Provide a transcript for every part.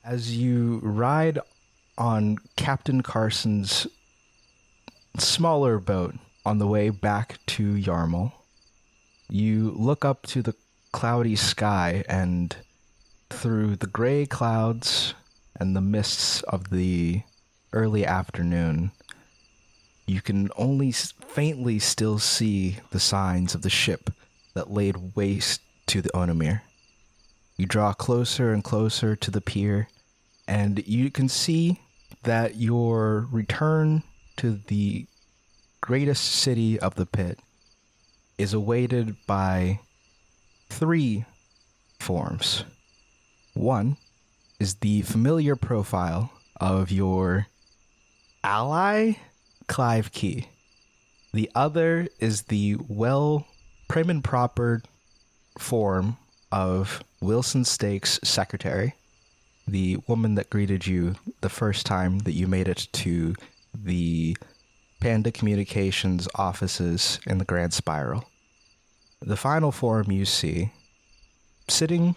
As you ride on Captain Carson's smaller boat on the way back to Yarmul, you look up to the cloudy sky, and through the gray clouds and the mists of the early afternoon, you can only faintly still see the signs of the ship that laid waste to the Onamir. You draw closer and closer to the pier, and you can see that your return to the greatest city of the pit is awaited by 3 forms. One is the familiar profile of your ally, Clive Key. The other is the prim and proper form of Wilson Stake's secretary, the woman that greeted you the first time that you made it to the Panda Communications offices in the Grand Spiral. The final form you see, sitting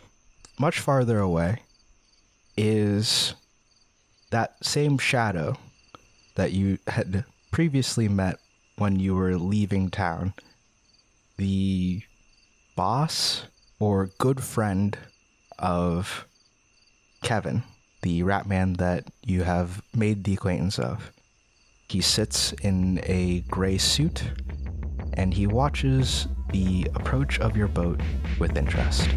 much farther away, is that same shadow that you had previously met when you were leaving town. The boss or good friend of Kevin, the rat man that you have made the acquaintance of. He sits in a gray suit, and he watches the approach of your boat with interest.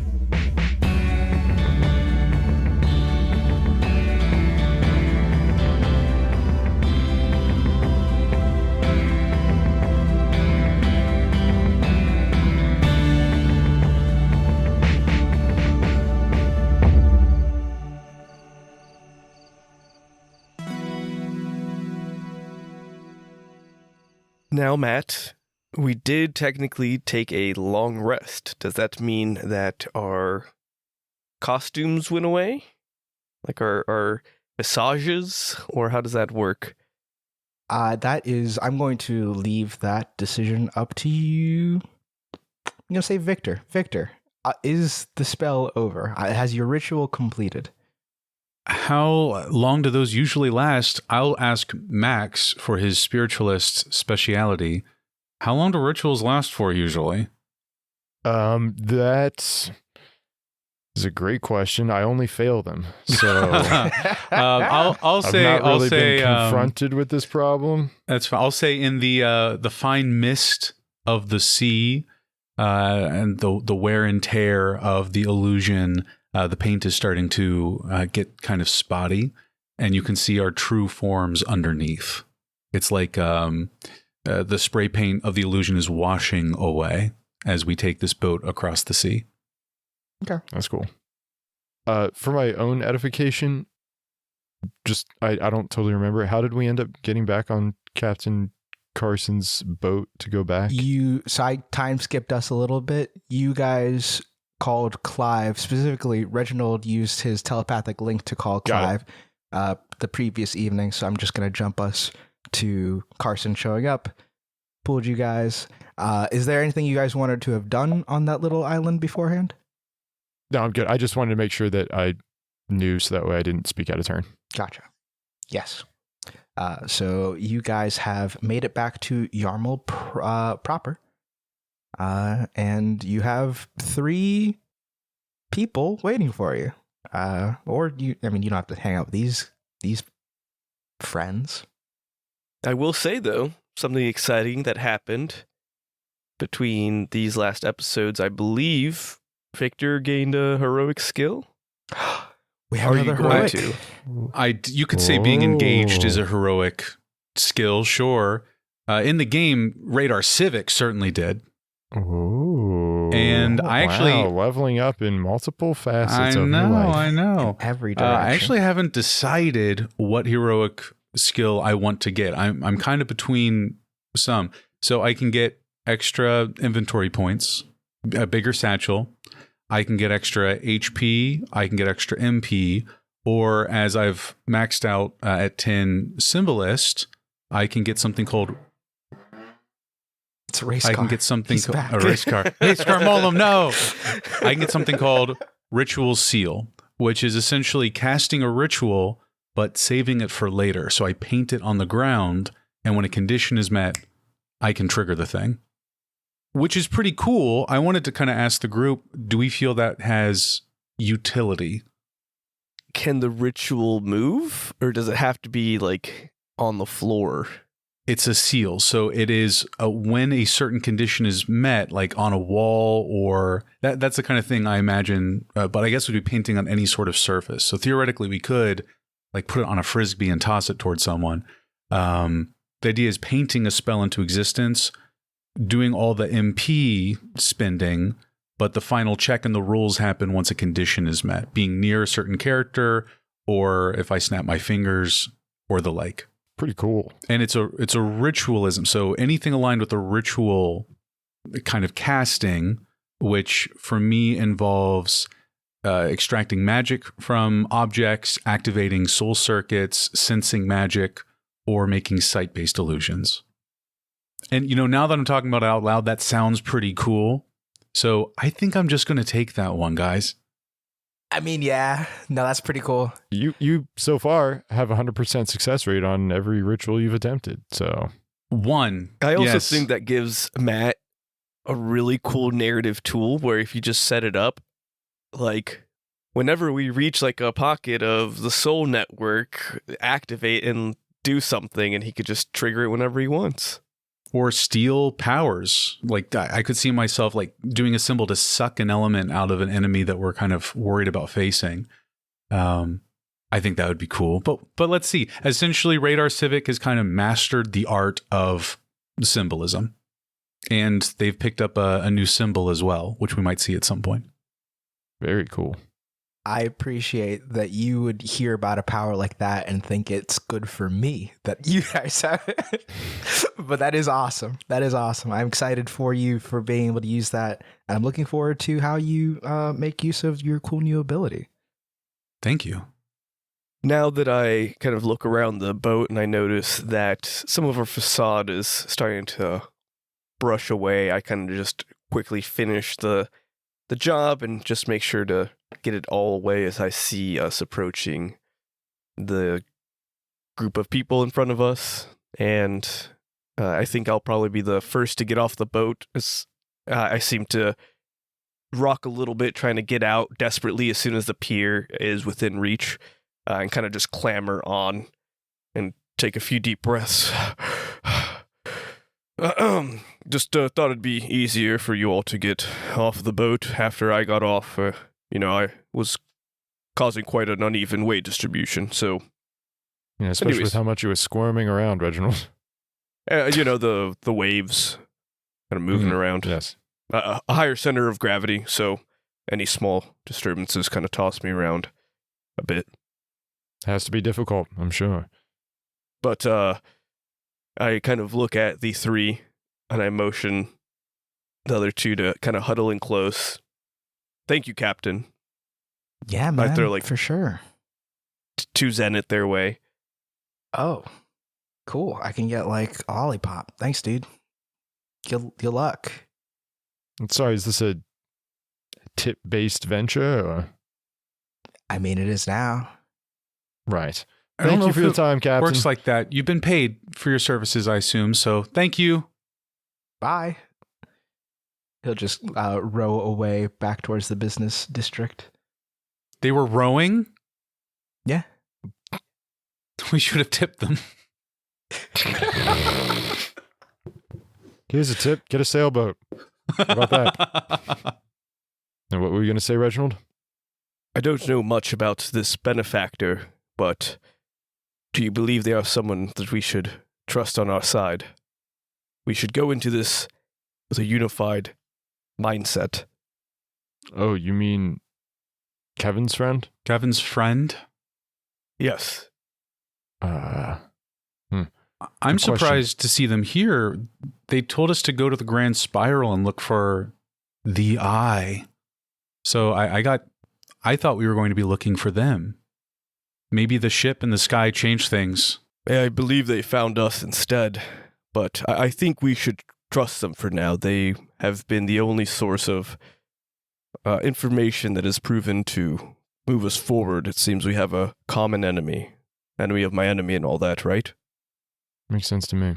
Now, Matt, we did technically take a long rest. Does that mean that our costumes went away? Like our massages? Or how does that work? I'm going to leave that decision up to you. I'm going to say Victor. Victor, is the spell over? Has your ritual completed? How long do those usually last? I'll ask Max for his spiritualist speciality. How long do rituals last for usually? That is a great question. I only fail them, so I'll say I've not really been confronted with this problem. That's fine. I'll say in the fine mist of the sea and the wear and tear of the illusion. The paint is starting to get kind of spotty, and you can see our true forms underneath. It's like the spray paint of the illusion is washing away as we take this boat across the sea. Okay, that's cool. For my own edification, I don't totally remember. How did we end up getting back on Captain Carson's boat to go back? I time skipped us a little bit. You guys called Clive, specifically Reginald used his telepathic link to call Clive the previous evening, so I'm just going to jump us to Carson showing up, pulled you guys. Is there anything you guys wanted to have done on that little island beforehand? No, I'm good. I just wanted to make sure that I knew so that way I didn't speak out of turn. Gotcha. Yes. So you guys have made it back to Yarmul proper. And you have 3 people waiting for you. You don't have to hang out with these friends. I will say, though, something exciting that happened between these last episodes. I believe Victor gained a heroic skill. We have another heroic. You could say being engaged is a heroic skill, sure. In the game, Radar Civic certainly did. Ooh. And I actually leveling up in multiple facets of your life. I know. In every direction. I actually haven't decided what heroic skill I want to get. I'm kind of between some. So I can get extra inventory points, a bigger satchel. I can get extra HP. I can get extra MP. Or as I've maxed out at 10 Symbolist, I can get something called... It's a race car. I can get something called a race car. Race car Molum, no. I can get something called Ritual Seal, which is essentially casting a ritual, but saving it for later. So I paint it on the ground, and when a condition is met, I can trigger the thing, which is pretty cool. I wanted to kind of ask the group, do we feel that has utility? Can the ritual move, or does it have to be like on the floor? It's a seal. So it is when a certain condition is met, like on a wall, or that's the kind of thing I imagine. But I guess we'd be painting on any sort of surface. So theoretically, we could like put it on a Frisbee and toss it towards someone. The idea is painting a spell into existence, doing all the MP spending, but the final check and the rules happen once a condition is met, being near a certain character, or if I snap my fingers, or the like. Pretty cool. And it's a ritualism. So anything aligned with a ritual kind of casting, which for me involves extracting magic from objects, activating soul circuits, sensing magic, or making sight-based illusions. And, now that I'm talking about it out loud, that sounds pretty cool. So I think I'm just going to take that one, guys. I mean, yeah. No, that's pretty cool. You so far have 100% success rate on every ritual you've attempted. So I also yes. think that gives Matt a really cool narrative tool where if you just set it up, like whenever we reach like a pocket of the soul network, activate and do something, and he could just trigger it whenever he wants. Or steal powers. Like I could see myself like doing a symbol to suck an element out of an enemy that we're kind of worried about facing. I think that would be cool. But let's see. Essentially, Radar Civic has kind of mastered the art of symbolism. And they've picked up a new symbol as well, which we might see at some point. very cool. I appreciate that you would hear about a power like that and think it's good for me that you guys have it. But that is awesome. That is awesome. I'm excited for you for being able to use that. And I'm looking forward to how you make use of your cool new ability. Thank you. Now that I kind of look around the boat and I notice that some of our facade is starting to brush away, I kind of just quickly finish the job and just make sure to get it all away as I see us approaching the group of people in front of us. And I think I'll probably be the first to get off the boat. As I seem to rock a little bit, trying to get out desperately as soon as the pier is within reach, and kind of just clamber on and take a few deep breaths. Just thought it'd be easier for you all to get off the boat after I got off. I was causing quite an uneven weight distribution, so... Yeah, especially Anyways. with how much you was squirming around, Reginald. The waves kind of moving around. Yes. A higher center of gravity, so any small disturbances kind of toss me around a bit. Has to be difficult, I'm sure. But I kind of look at the three, and I motion the other two to kind of huddle in close. Thank you, Captain. Yeah, man, throw, like, for sure. To Zenith their way. Oh, cool. I can get like a lollipop. Thanks, dude. Good luck. And sorry, is this a tip-based venture? Or? I mean, it is now. Right. I don't Thank know you if for your it time, Captain. Works like that. You've been paid for your services, I assume. So thank you. Bye. He'll just row away back towards the business district. They were rowing? Yeah. We should have tipped them. Here's a tip. Get a sailboat. How about that? And what were you going to say, Reginald? I don't know much about this benefactor, but do you believe they are someone that we should trust on our side? We should go into this with a unified mindset. Oh, you mean Kevin's friend? Kevin's friend? Yes. I'm Good question. surprised to see them here. They told us to go to the Grand Spiral and look for the Eye. So I thought we were going to be looking for them. Maybe the ship in the sky changed things. I believe they found us instead, but I think we should trust them for now. They have been the only source of information that has proven to move us forward. It seems we have a common enemy of my enemy and all that, right? Makes sense to me.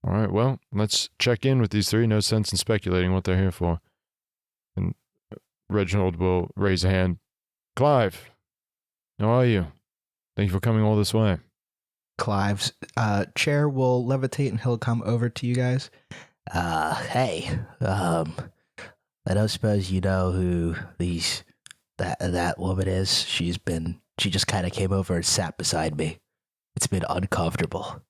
All right, well, let's check in with these three. No sense in speculating what they're here for. And Reginald will raise a hand. Clive, how are you? Thank you for coming all this way. Clive's chair will levitate and he'll come over to you guys. Hey, I don't suppose you know who that woman is. She just kind of came over and sat beside me. It's been uncomfortable.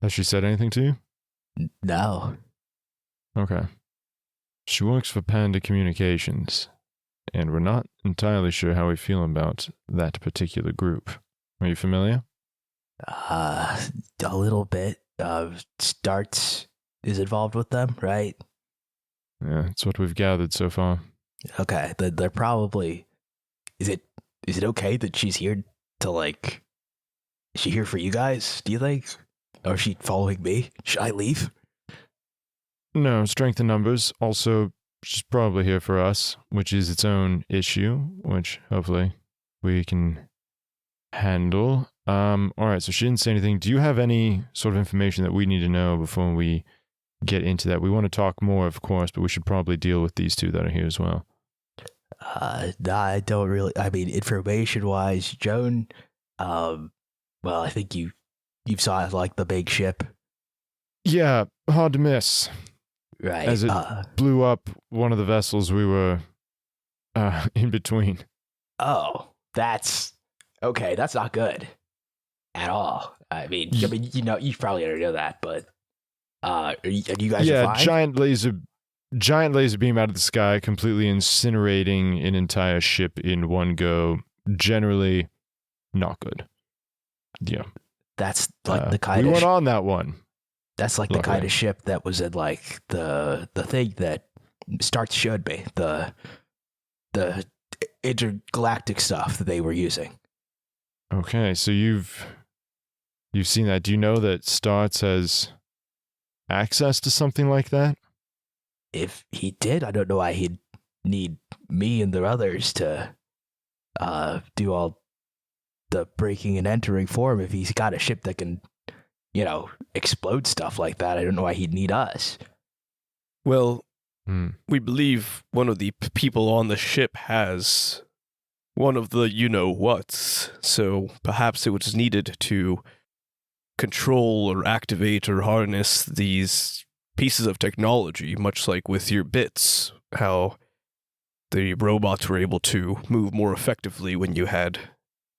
Has she said anything to you? No. Okay. She works for Panda Communications, and we're not entirely sure how we feel about that particular group. Are you familiar? A little bit. Starts is involved with them, right? Yeah, it's what we've gathered so far. Okay, they're probably. Is it okay that she's here to like? Is she here for you guys? Do you think? Or is she following me? Should I leave? No, strength in numbers. Also, she's probably here for us, which is its own issue, which hopefully we can handle. All right, so she didn't say anything. Do you have any sort of information that we need to know before we get into that? We want to talk more, of course, but we should probably deal with these two that are here as well. I don't really. I mean, information-wise, Joan. Well, I think you saw like the big ship, Yeah, hard to miss. right? As it blew up one of the vessels we were in between. Oh, that's okay. That's not good at all. I mean, you probably already know that, but are you guys are Yeah, fine? giant laser beam out of the sky, completely incinerating an entire ship in one go. Generally, not good. Yeah, That's like the kind we of went on that one. that's like the luckily. kind of ship that was in like the thing that Starts showed me the intergalactic stuff that they were using. Okay, so you've seen that. Do you know that Starts has access to something like that? If he did, I don't know why he'd need me and the others to do all the breaking and entering for him if he's got a ship that can, explode stuff like that. I don't know why he'd need us. Well, we believe one of the people on the ship has one of the you-know-whats, so perhaps it was needed to control or activate or harness these pieces of technology, much like with your bits, how the robots were able to move more effectively when you had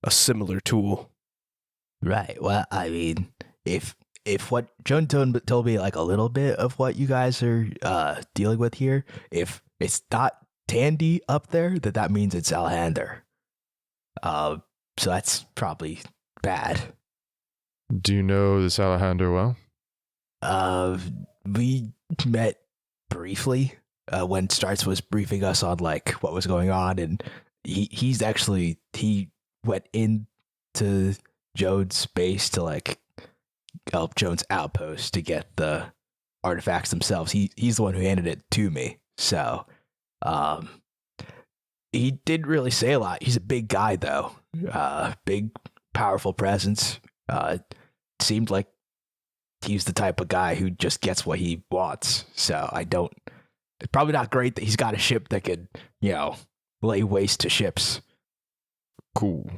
a similar tool. Right. Well, I mean, if what Joan told me like a little bit of what you guys are dealing with here, if it's not Tandy up there, that means it's Alhander. So that's probably bad. Do you know this Alejandro well? We met briefly when Starts was briefing us on like what was going on, and he went into Joan's base to like help Joan's outpost to get the artifacts themselves. He's the one who handed it to me. So he didn't really say a lot. He's a big guy though. Big, powerful presence. Seemed like he's the type of guy who just gets what he wants. So it's probably not great that he's got a ship that could, lay waste to ships. Cool.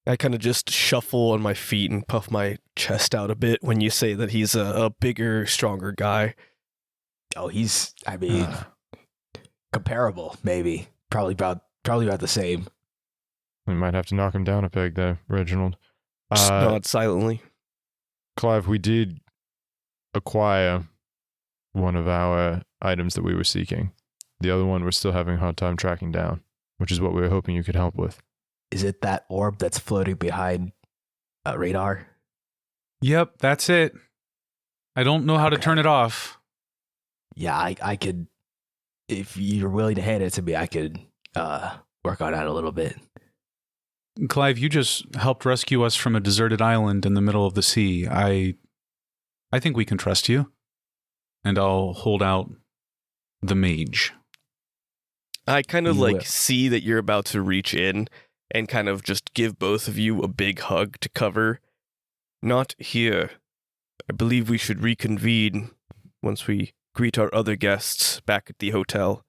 I kind of just shuffle on my feet and puff my chest out a bit when you say that he's a bigger, stronger guy. Oh, comparable, maybe. Probably about the same. We might have to knock him down a peg there, Reginald. Just nod silently. Clive, we did acquire one of our items that we were seeking. The other one we're still having a hard time tracking down, which is what we were hoping you could help with. Is it that orb that's floating behind radar? Yep, that's it. I don't know how to Okay. turn it off. Yeah, I could. If you're willing to hand it to me, I could work on that a little bit. Clive, you just helped rescue us from a deserted island in the middle of the sea. I think we can trust you. And I'll hold out the Mage. I kind of You like will. see that you're about to reach in and kind of just give both of you a big hug to cover. Not here. I believe we should reconvene once we greet our other guests back at the hotel.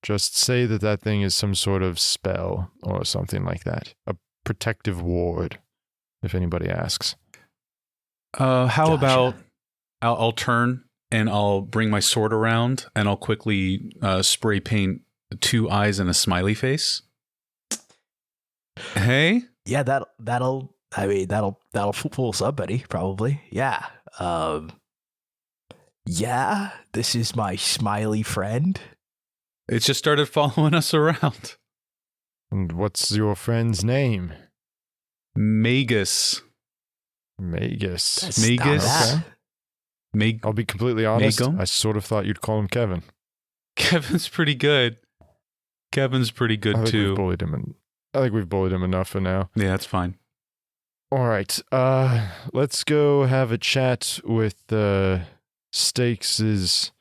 Just say that thing is some sort of spell or something like that. A protective ward, if anybody asks. How Gotcha. about I'll turn and I'll bring my sword around and I'll quickly spray paint 2 eyes and a smiley face. Hey, Yeah, that'll fool somebody probably. Yeah. Yeah, this is my smiley friend. it's just started following us around. And what's your friend's name? Magus. Magus. That's Magus. not bad. I'll be completely honest. Magum? I sort of thought you'd call him Kevin. Kevin's pretty good. Kevin's pretty I good think too. I think we've bullied him enough for now. Yeah, that's fine. All right. Let's go have a chat with Stakes'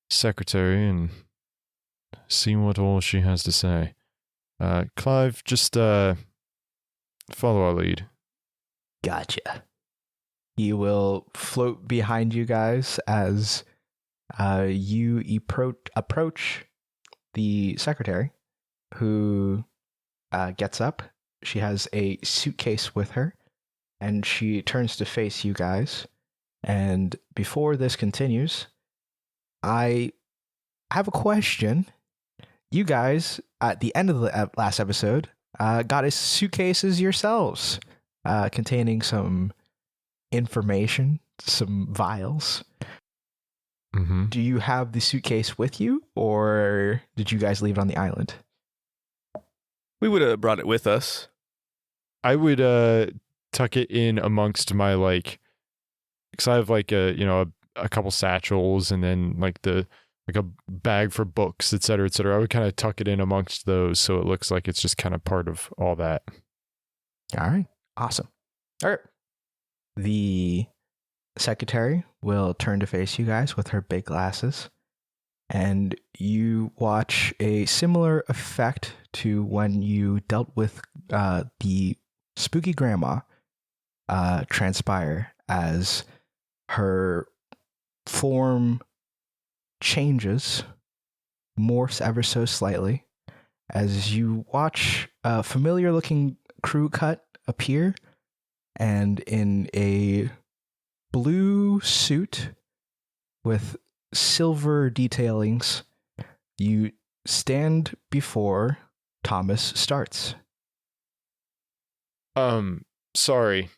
secretary and see what all she has to say. Clive, just follow our lead. Gotcha. He will float behind you guys as you approach the secretary, who gets up. She has a suitcase with her, and she turns to face you guys. And before this continues, I have a question. You guys, at the end of the last episode, got a suitcases yourselves, containing some information, some vials. Mm-hmm. Do you have the suitcase with you, or did you guys leave it on the island? We would have brought it with us. I would tuck it in amongst my because I have a couple satchels and then a bag for books, et cetera, et cetera. I would kind of tuck it in amongst those so it looks like it's just kind of part of all that. All right. Awesome. All right. The secretary will turn to face you guys with her big glasses, and you watch a similar effect to when you dealt with the spooky grandma transpire as her form changes, morphs ever so slightly, as you watch a familiar looking crew cut appear, and in a blue suit with silver detailings, you stand before Thomas Starts. Sorry.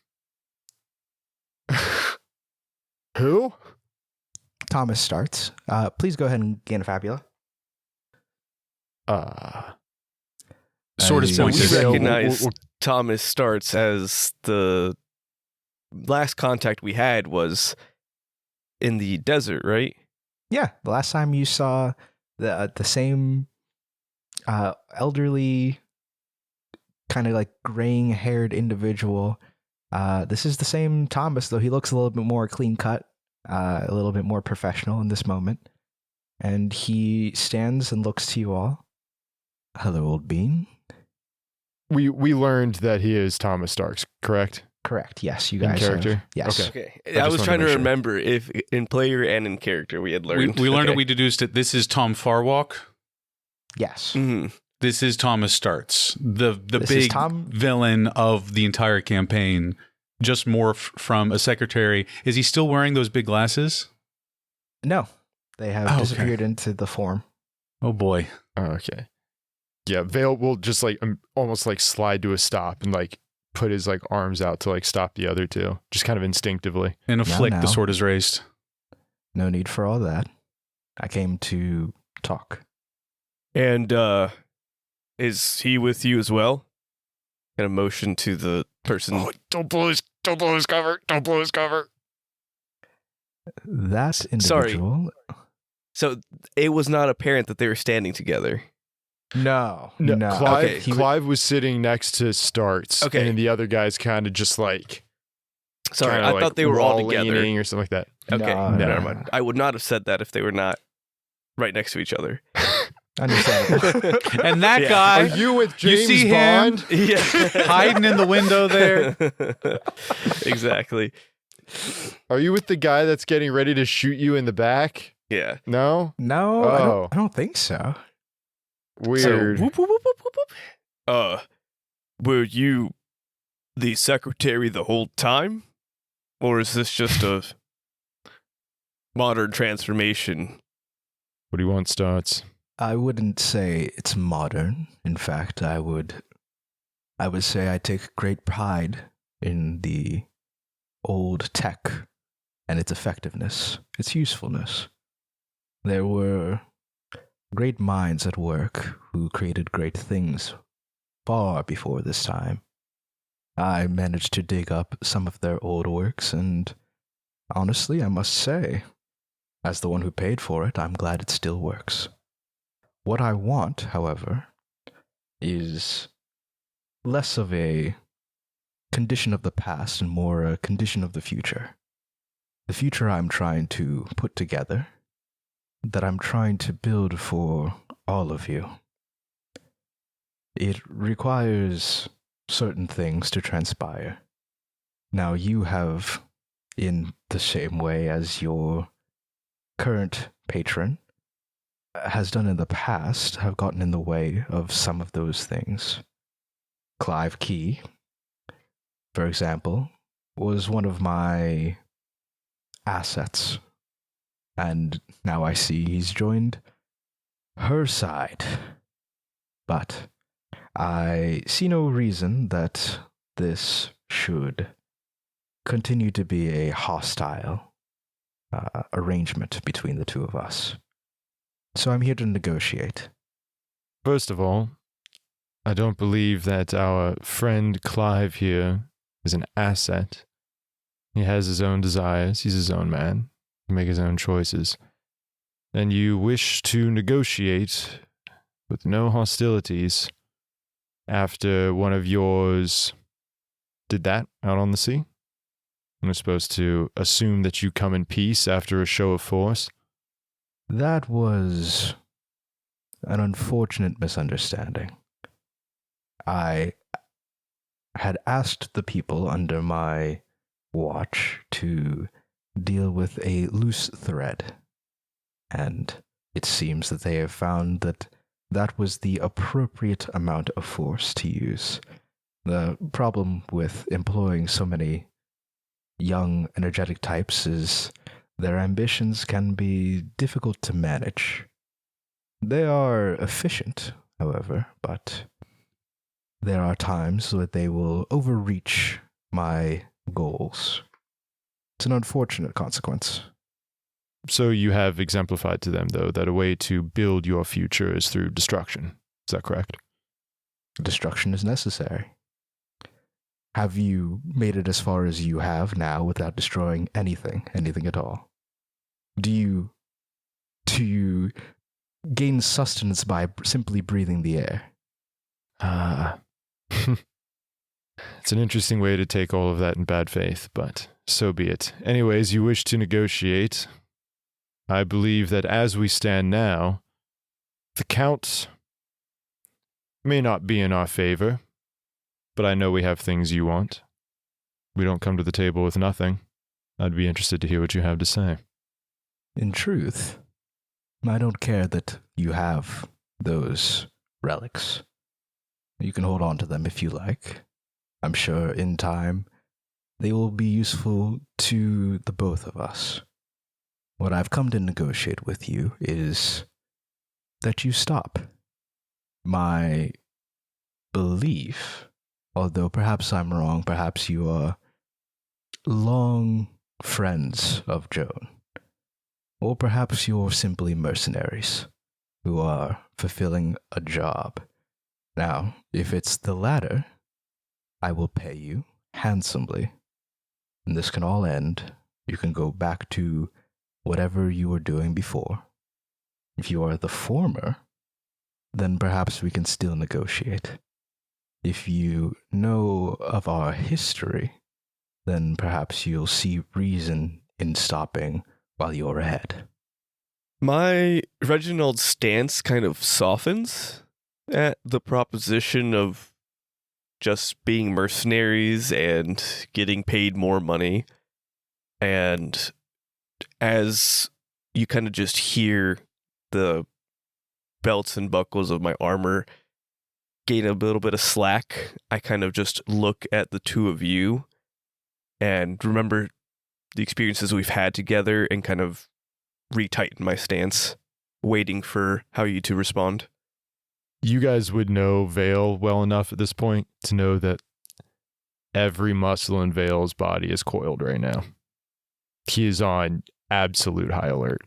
Who? Thomas Starts. Please go ahead and gain a fabula. Sword is So we pointed. recognize Thomas Starts as the last contact we had was in the desert, right? Yeah, the last time you saw the same elderly, kind of like graying haired individual. This is the same Thomas, though he looks a little bit more clean cut, a little bit more professional in this moment. And he stands and looks to you all. Hello, old bean. We learned that he is Thomas Starks, correct? Correct. Yes, you In guys. character? Have, yes. Okay. Okay. I I just was wanted trying to to make sure. remember if in player and in character we had learned. We learned Okay. that we deduced it. This is Tom Farwalk. Yes. Mhm. This is Thomas Starts, the This is big Tom- villain of the entire campaign. Just morphed from a secretary. Is he still wearing those big glasses? No, they have Oh, okay. disappeared into the form. Oh boy. Oh, okay. Yeah, Vale will just almost slide to a stop and put his arms out to stop the other two, just kind of instinctively. In a flick, no. the sword is raised. No need for all that. I came to talk. And is he with you as well? Kind of motion to the person. Oh, don't blow his cover! Don't blow his cover! That Sorry. individual. So it was not apparent that they were standing together. No. Clive, Okay. Clive was sitting next to Starts, Okay. and the other guys kind of just Sorry, I thought they were all together. leaning or something like that. Okay, No, never no. mind. I would not have said that if they were not right next to each other. Understandable. And that Yeah. guy, Are you with you James see him? Bond? Yeah. hiding in the window there. Exactly. Are you with the guy that's getting ready to shoot you in the back? Yeah. No? No, Oh. I don't think so. Weird. So, whoop, whoop, whoop, whoop, whoop, whoop. Were you the secretary the whole time? Or is this just a modern transformation? What do you want, Starts? I wouldn't say it's modern. In fact, I would say I take great pride in the old tech and its effectiveness, its usefulness. There were great minds at work who created great things far before this time. I managed to dig up some of their old works, and honestly, I must say, as the one who paid for it, I'm glad it still works. What I want, however, is less of a condition of the past and more a condition of the future. The future I'm trying to put together, that I'm trying to build for all of you. It requires certain things to transpire. Now, you have, in the same way as your current patron has done in the past, have gotten in the way of some of those things. Clive Key, for example, was one of my assets, and now I see he's joined her side. But I see no reason that this should continue to be a hostile arrangement between the two of us. So I'm here to negotiate. First of all, I don't believe that our friend Clive here is an asset. He has his own desires. He's his own man. He can make his own choices. And you wish to negotiate with no hostilities after one of yours did that out on the sea? I'm supposed to assume that you come in peace after a show of force? That was an unfortunate misunderstanding. I had asked the people under my watch to deal with a loose thread, and it seems that they have found that that was the appropriate amount of force to use. The problem with employing so many young, energetic types is their ambitions can be difficult to manage. They are efficient, however, but there are times that they will overreach my goals. It's an unfortunate consequence. So you have exemplified to them, though, that a way to build your future is through destruction. Is that correct? Destruction is necessary. Have you made it as far as you have now without destroying anything at all? Do you gain sustenance by simply breathing the air? It's an interesting way to take all of that in bad faith, but so be it. Anyways, you wish to negotiate. I believe that as we stand now, the Count may not be in our favor, but I know we have things you want. We don't come to the table with nothing. I'd be interested to hear what you have to say. In truth, I don't care that you have those relics. You can hold on to them if you like. I'm sure in time they will be useful to the both of us. What I've come to negotiate with you is that you stop. My belief, although perhaps I'm wrong, perhaps you are long friends of Joan, or perhaps you're simply mercenaries who are fulfilling a job. Now, if it's the latter, I will pay you handsomely, and this can all end. You can go back to whatever you were doing before. If you are the former, then perhaps we can still negotiate. If you know of our history, then perhaps you'll see reason in stopping while you're ahead. My Reginald's stance kind of softens at the proposition of just being mercenaries and getting paid more money. And as you kind of just hear the belts and buckles of my armor gain a little bit of slack, I kind of just look at the two of you and remember the experiences we've had together and kind of retighten my stance, waiting for how you to respond. You guys would know Vale well enough at this point to know that every muscle in Vale's body is coiled right now. He is on absolute high alert.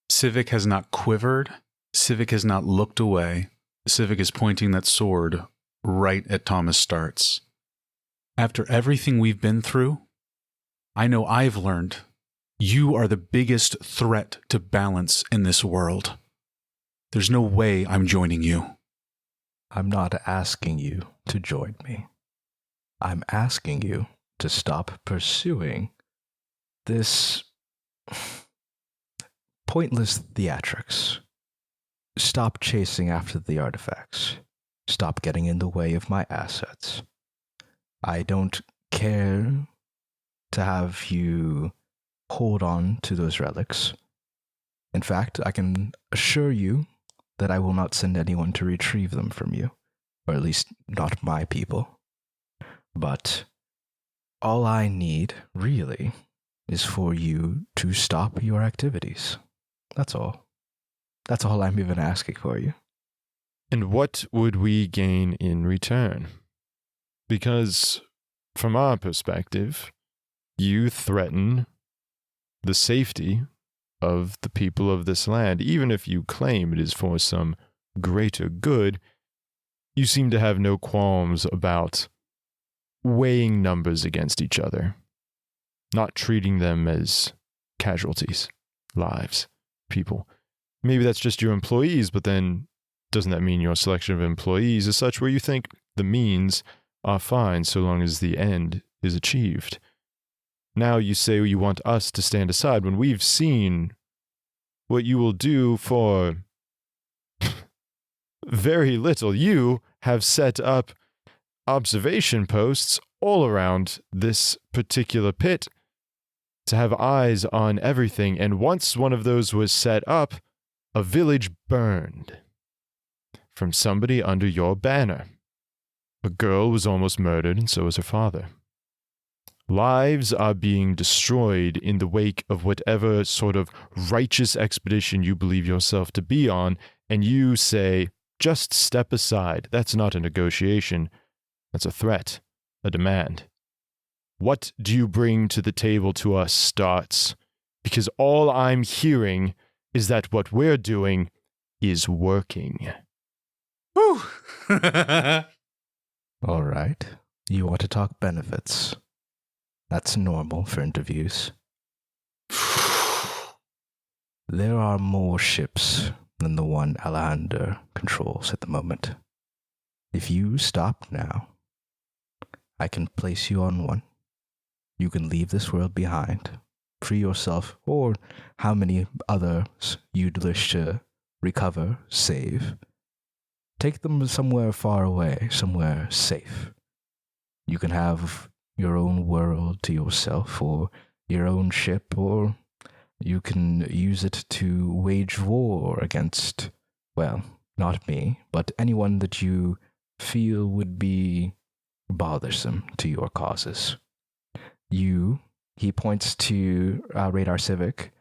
Civic has not quivered. Civic has not looked away. Civic is pointing that sword right at Thomas Starts. After everything we've been through, I know I've learned you are the biggest threat to balance in this world. There's no way I'm joining you. I'm not asking you to join me. I'm asking you to stop pursuing this pointless theatrics. Stop chasing after the artifacts. Stop getting in the way of my assets. I don't care to have you hold on to those relics. In fact, I can assure you that I will not send anyone to retrieve them from you, or at least not my people. But all I need, really, is for you to stop your activities. That's all. That's all I'm even asking for you. And what would we gain in return? Because from our perspective, you threaten the safety of the people of this land. Even if you claim it is for some greater good, you seem to have no qualms about weighing numbers against each other, not treating them as casualties, lives, people. Maybe that's just your employees, but then doesn't that mean your selection of employees is such where you think the means are fine so long as the end is achieved? Now you say you want us to stand aside when we've seen what you will do for very little. You have set up observation posts all around this particular pit to have eyes on everything. And once one of those was set up, a village burned from somebody under your banner. A girl was almost murdered, and so was her father. Lives are being destroyed in the wake of whatever sort of righteous expedition you believe yourself to be on, and you say, just step aside. That's not a negotiation. That's a threat, a demand. What do you bring to the table to us, Starts? Because all I'm hearing is that what we're doing is working. Whew. All right. You want to talk benefits. That's normal for interviews. There are more ships than the one Alejandro controls at the moment. If you stop now, I can place you on one. You can leave this world behind, free yourself, or how many others you'd wish to recover, save. Take them somewhere far away, somewhere safe. You can have your own world to yourself, or your own ship, or you can use it to wage war against, well, not me, but anyone that you feel would be bothersome to your causes. He points to Radar Civic.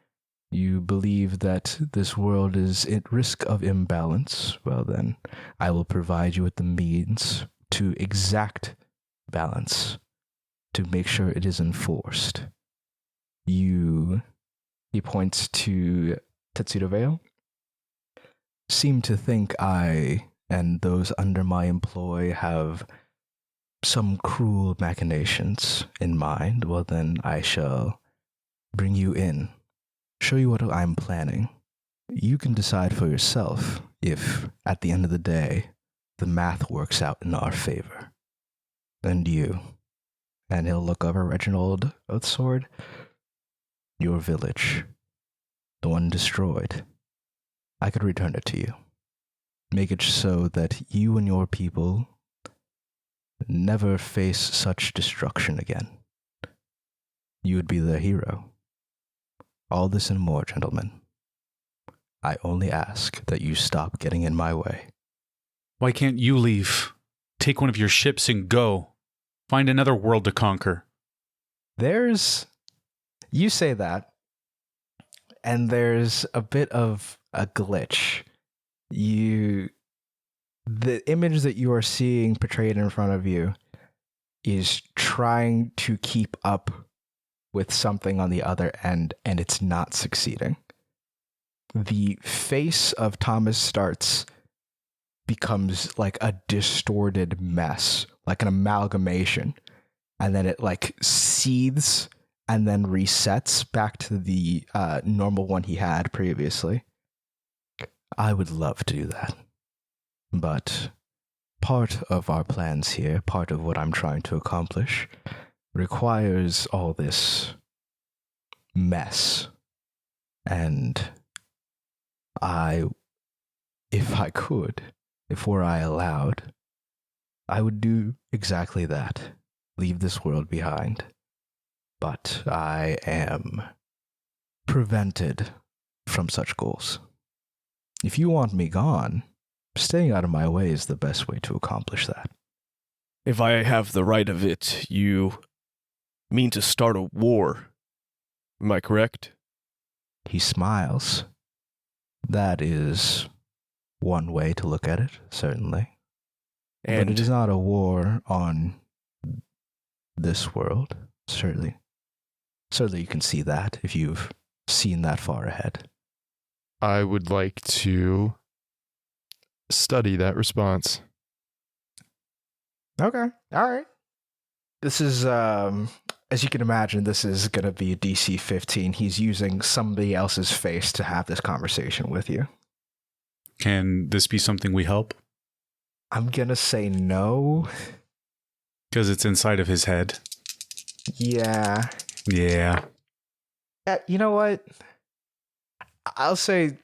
You believe that this world is at risk of imbalance. Well then, I will provide you with the means to exact balance, to make sure it is enforced. He points to Tetsudo Vale, seem to think I and those under my employ have some cruel machinations in mind. Well then, I shall bring you in, show you what I'm planning. You can decide for yourself if, at the end of the day, the math works out in our favor. And you, and he'll look over Reginald Oathsword, your village. the one destroyed, I could return it to you. Make it so that you and your people never face such destruction again. You would be the hero. All this and more, gentlemen. I only ask that you stop getting in my way. Why can't you leave? Take one of your ships and go. Find another world to conquer. You say that, and there's a bit of a glitch. The image that you are seeing portrayed in front of you is trying to keep up with something on the other end, and it's not succeeding. The face of Thomas Starts becomes like a distorted mess, like an amalgamation, and then it like seethes and then resets back to the normal one he had previously. I would love to do that, but part of our plans here, part of what I'm trying to accomplish, requires all this mess. And if were I allowed, I would do exactly that. Leave this world behind. But I am prevented from such goals. If you want me gone, staying out of my way is the best way to accomplish that. If I have the right of it, you mean to start a war. Am I correct? He smiles. That is one way to look at it, certainly. And but it is not a war on this world, certainly. Certainly you can see that if you've seen that far ahead. I would like to study that response. Okay. All right. This is, as you can imagine, this is going to be a DC 15. He's using somebody else's face to have this conversation with you. Can this be something we help? I'm going to say no. Because it's inside of his head. Yeah. Yeah. You know what? I'll say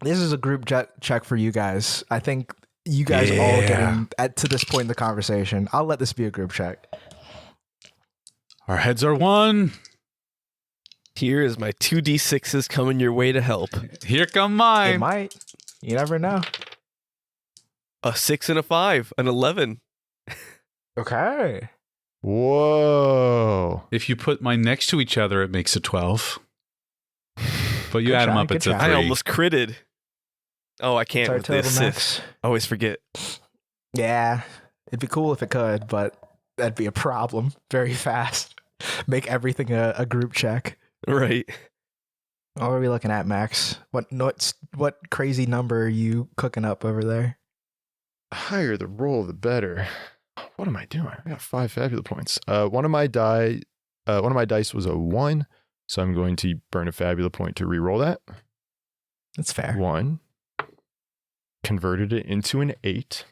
this is a group check for you guys. I think you guys all getting to this point in the conversation. I'll let this be a group check. Our heads are one. here is my 2d6s coming your way to help. Here come mine. It might. You never know. A 6 and a 5, an 11. Okay. Whoa. If you put mine next to each other, it makes a 12. But you Good add them try, up, good it's a 3. try. I almost critted. Oh, I can't It's our with this. total max. I always forget. Yeah. It'd be cool if it could, but that'd be a problem very fast. Make everything a group check. Right. What are we looking at, Max? What crazy number are you cooking up over there? Higher the roll, the better. What am I doing? I got 5 fabulous points. One of my dice was a 1, so I'm going to burn a fabulous point to re-roll that. That's fair. 1. Converted it into an 8.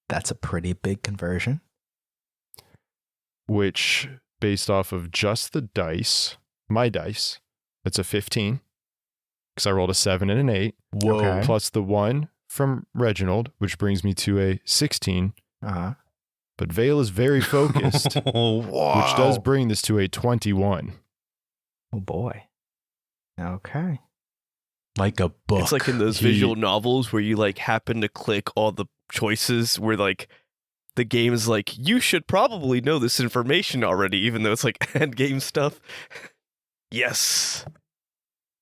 That's a pretty big conversion. Which, based off of just the dice, my dice, that's a 15. Because I rolled a 7 and an 8. Whoa. Okay. Plus the 1 from Reginald, which brings me to a 16. Uh-huh. But Vale is very focused, Wow. which does bring this to a 21. Oh boy. Okay. Like a book. It's like in those visual novels where you like happen to click all the choices where like the game is like, you should probably know this information already, even though it's like end game stuff. Yes.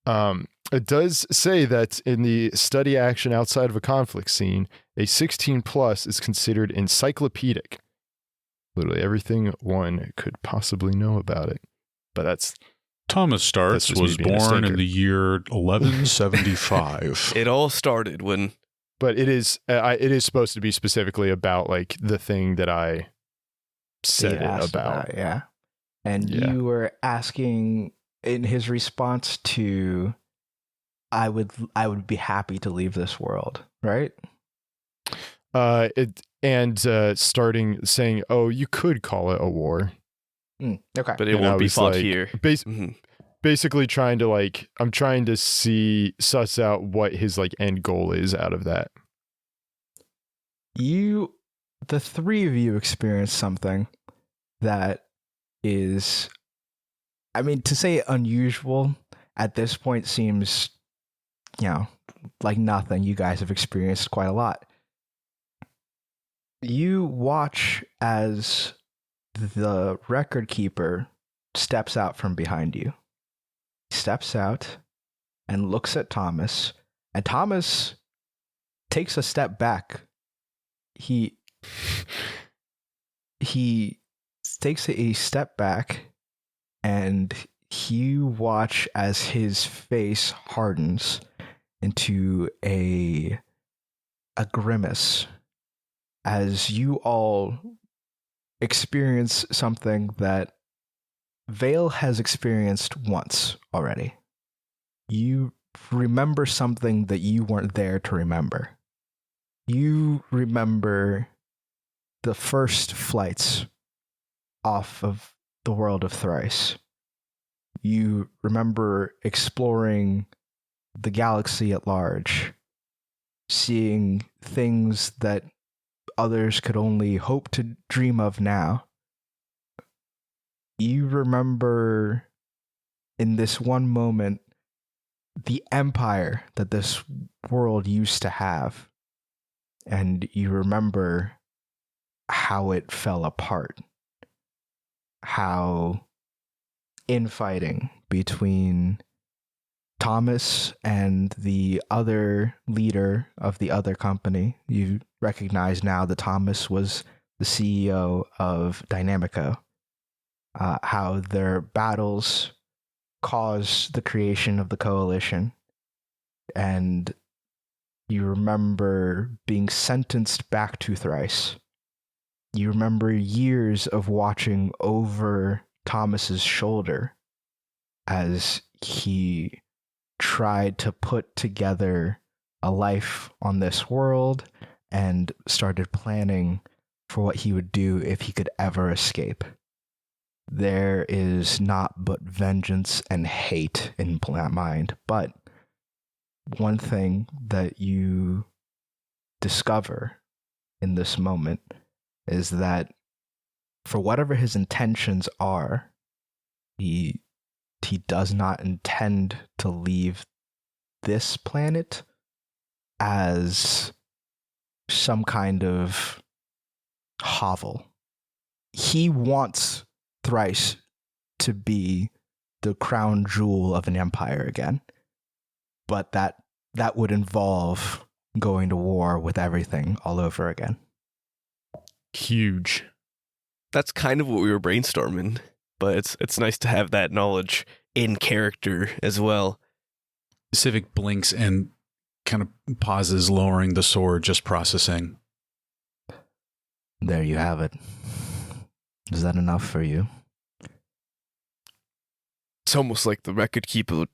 It does say that in the study action outside of a conflict scene, a 16 plus is considered encyclopedic. Literally everything one could possibly know about it. But that's Thomas Starts just was me being a born stinker. in the year 1175. It all started when but it is supposed to be specifically about like the thing that I said He asked it about. yeah. And Yeah. you were asking in his response to I would be happy to leave this world, right? Starting saying, "Oh, you could call it a war." Okay. but it And I won't be was fought like, here. Bas- Mhm. basically trying to I'm trying to suss out what his end goal is out of that. The three of you experience something that is, I mean, to say unusual at this point seems, like nothing. You guys have experienced quite a lot. You watch as the record keeper steps out from behind you. He steps out and looks at Thomas, and Thomas takes a step back. He takes a step back, and you watch as his face hardens into a grimace, as you all experience something that Vale has experienced once already. You remember something that you weren't there to remember. You remember the first flights off of the world of Thrice. You remember exploring the galaxy at large, seeing things that others could only hope to dream of now. You remember in this one moment the empire that this world used to have, and you remember how it fell apart, how infighting between Thomas and the other leader of the other company. You recognize now that Thomas was the CEO of Dynamico. How their battles caused the creation of the coalition. And you remember being sentenced back to Thrice. You remember years of watching over Thomas's shoulder as he tried to put together a life on this world and started planning for what he would do if he could ever escape. There is not but vengeance and hate in that mind, but one thing that you discover in this moment is that for whatever his intentions are, he does not intend to leave this planet as some kind of hovel. He wants Thrice to be the crown jewel of an empire again, but that would involve going to war with everything all over again. Huge. That's kind of what we were brainstorming, but it's nice to have that knowledge in character as well. Civic blinks and kind of pauses, lowering the sword, just processing. There you have it. Is that enough for you? It's almost like the record keeper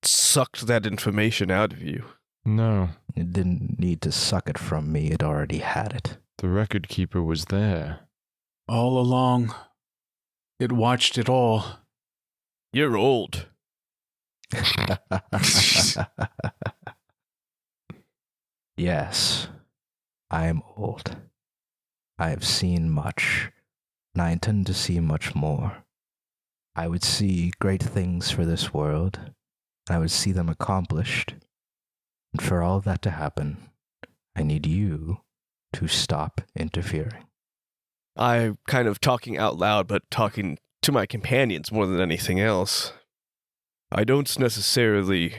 sucked that information out of you. No. It didn't need to suck it from me. It already had it. The record keeper was there. All along. It watched it all. You're old. Yes, I am old. I have seen much, and I intend to see much more. I would see great things for this world, and I would see them accomplished. And for all that to happen, I need you to stop interfering. I'm kind of talking out loud, but talking to my companions more than anything else. I don't necessarily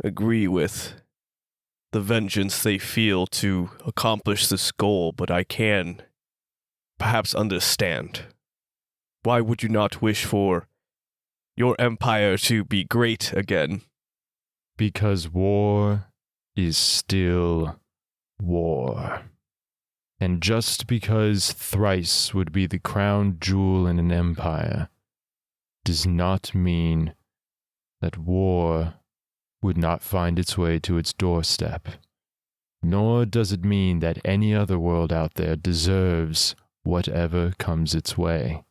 agree with the vengeance they feel to accomplish this goal, but I can perhaps understand. Why would you not wish for your empire to be great again? Because war is still war. And just because Thrice would be the crown jewel in an empire does not mean that war would not find its way to its doorstep. Nor does it mean that any other world out there deserves whatever comes its way.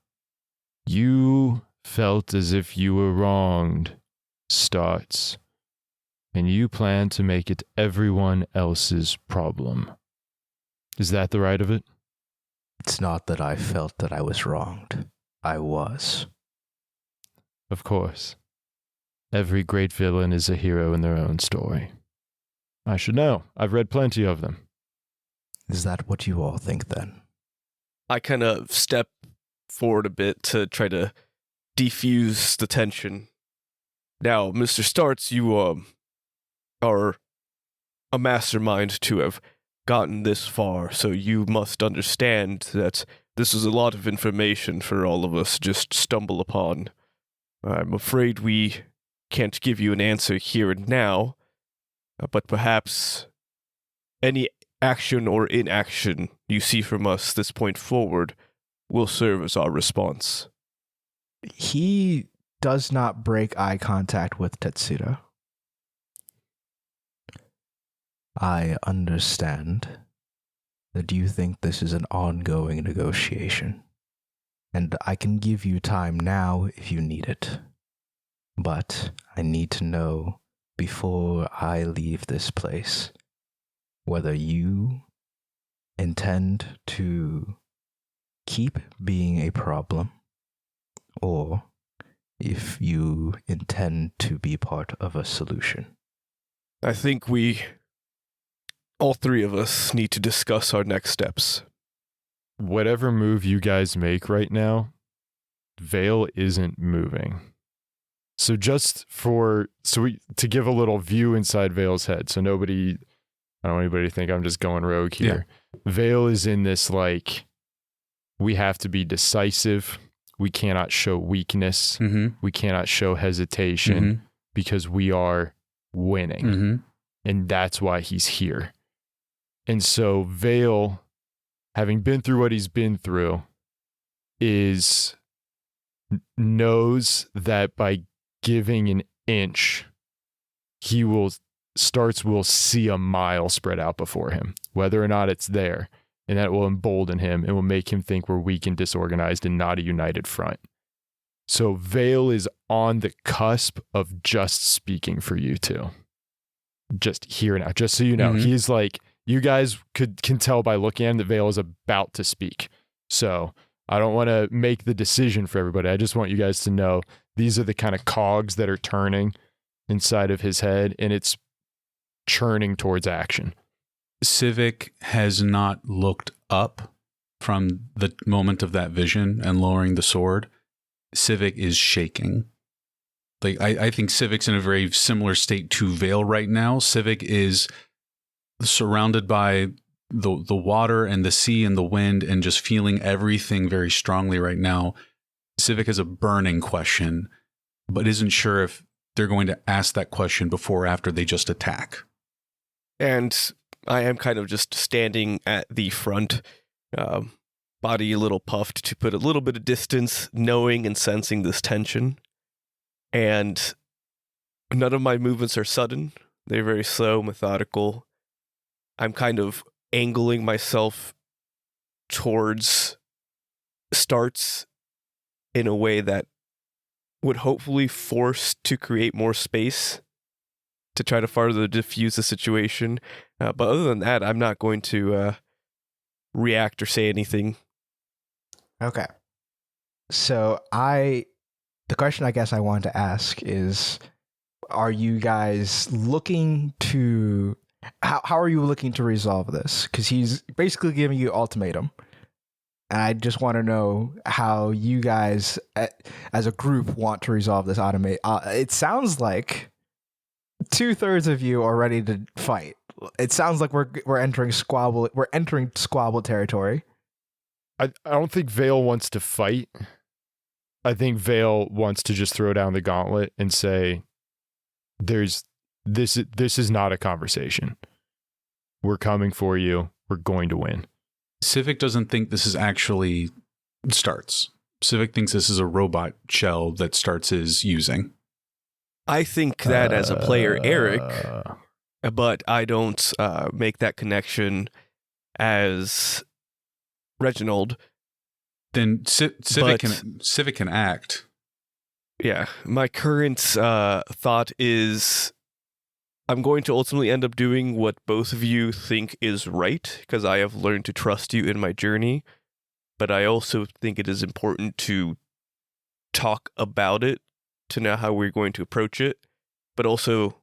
You felt as if you were wronged starts, and you plan to make it everyone else's problem. Is that the right of it? It's not that I felt that I was wronged. I was. Of course. Every great villain is a hero in their own story. I should know. I've read plenty of them. Is that what you all think then? I kind of step forward a bit to try to defuse the tension. Now, Mr. Starts, you are a mastermind to have gotten this far, so you must understand that this is a lot of information for all of us to just stumble upon. I'm afraid we can't give you an answer here and now, but perhaps any action or inaction you see from us this point forward will serve as our response. He does not break eye contact with Tetsuda. I understand that you think this is an ongoing negotiation, and I can give you time now if you need it. But I need to know before I leave this place whether you intend to keep being a problem or if you intend to be part of a solution. I think all three of us, need to discuss our next steps. Whatever move you guys make right now, Vale isn't moving. So to give a little view inside Vale's head, so I don't want anybody to think I'm just going rogue here. Yeah. Vale is in this, like, we have to be decisive. We cannot show weakness. Mm-hmm. We cannot show hesitation because we are winning. Mm-hmm. And that's why he's here. And so Vale, having been through what he's been through, knows that by giving an inch, Starts will see a mile spread out before him, whether or not it's there. And that will embolden him and will make him think we're weak and disorganized and not a united front. So Vale is on the cusp of just speaking for you two. Just here now, just so you know. Mm-hmm. He's like, you guys can tell by looking at him that Vale is about to speak. So I don't want to make the decision for everybody. I just want you guys to know these are the kind of cogs that are turning inside of his head, and it's churning towards action. Civic has not looked up from the moment of that vision and lowering the sword. Civic is shaking. Like I think Civic's in a very similar state to Vale right now. Civic is surrounded by the water and the sea and the wind and just feeling everything very strongly right now. Civic has a burning question, but isn't sure if they're going to ask that question before or after they just attack. And I am kind of just standing at the front, body a little puffed to put a little bit of distance, knowing and sensing this tension. And none of my movements are sudden. They're very slow, methodical. I'm kind of angling myself towards Starts in a way that would hopefully force to create more space to try to further diffuse the situation. But other than that, I'm not going to react or say anything. Okay. So the question I guess I wanted to ask is, are you guys looking to, how are you looking to resolve this? Because he's basically giving you ultimatum. And I just want to know how you guys, as a group, want to resolve this it sounds like 2/3 of you are ready to fight. It sounds like we're entering squabble. We're entering squabble territory. I don't think Vale wants to fight. I think Vale wants to just throw down the gauntlet and say, this is not a conversation. We're coming for you. We're going to win. Civic doesn't think this is actually Starts. Civic thinks this is a robot shell that Starts is using. I think that as a player, Eric, but I don't make that connection as Reginald. Then Civic can act Yeah, my current thought is I'm going to ultimately end up doing what both of you think is right, because I have learned to trust you in my journey. But I also think it is important to talk about it to know how we're going to approach it. But also,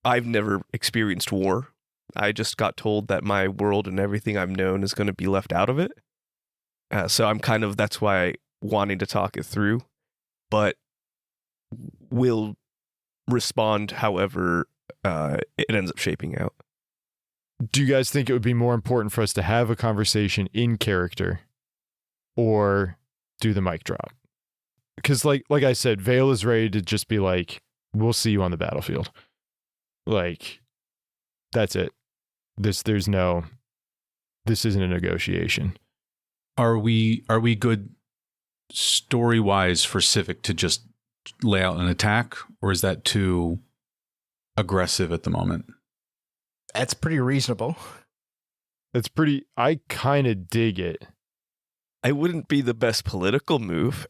I've never experienced war. I just got told that my world and everything I've known is going to be left out of it. So I'm that's why wanting to talk it through. But will respond however it ends up shaping out. Do you guys think it would be more important for us to have a conversation in character or do the mic drop? Because like I said, Vale is ready to just be like, we'll see you on the battlefield. Like, that's it. This isn't a negotiation. Are we good story-wise for Civic to just lay out an attack, or is that too aggressive at the moment? That's pretty reasonable. I kind of dig it. I wouldn't be the best political move.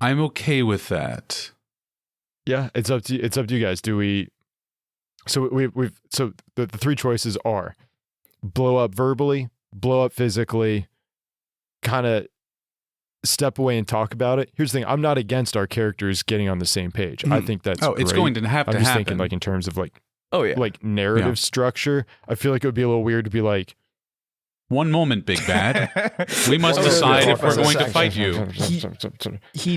I'm okay with that. Yeah, it's up to you guys. Do we? So the three choices are blow up verbally, blow up physically, kind of step away and talk about it. Here's the thing: I'm not against our characters getting on the same page. I think that's it's great. going to have to I'm just happen. thinking, like, in terms of like narrative Yeah. structure. I feel like it would be a little weird to be like, one moment, big bad. We must decide if we're going to fight you.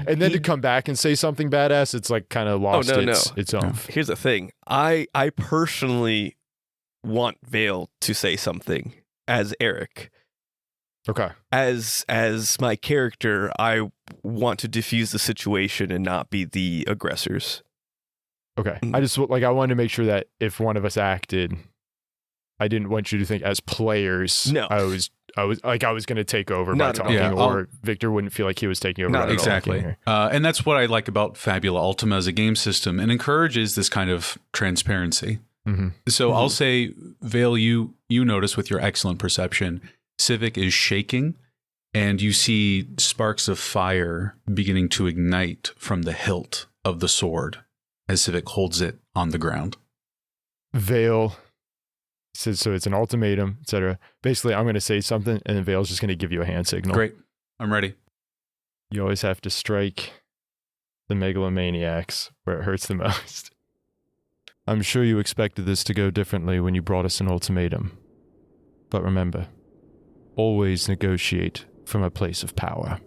And then to come back and say something badass, it's like kind of lost its own. Here's the thing. I personally want Vale to say something as Eric. Okay. As my character, I want to diffuse the situation and not be the aggressors. Okay. I wanted to make sure that if one of us acted, I didn't want you to think as players. No. I was going to take over by Not at all. talking, Yeah, or Victor wouldn't feel like he was taking over. Not by exactly. talking. And that's what I like about Fabula Ultima as a game system, and encourages this kind of transparency. Mm-hmm. So I'll say, Vale, you notice with your excellent perception, Civic is shaking, and you see sparks of fire beginning to ignite from the hilt of the sword as Civic holds it on the ground. Vale says, so it's an ultimatum, etc. Basically, I'm going to say something, and then Vale's just going to give you a hand signal. Great. I'm ready. You always have to strike the megalomaniacs where it hurts the most. I'm sure you expected this to go differently when you brought us an ultimatum. But remember, always negotiate from a place of power.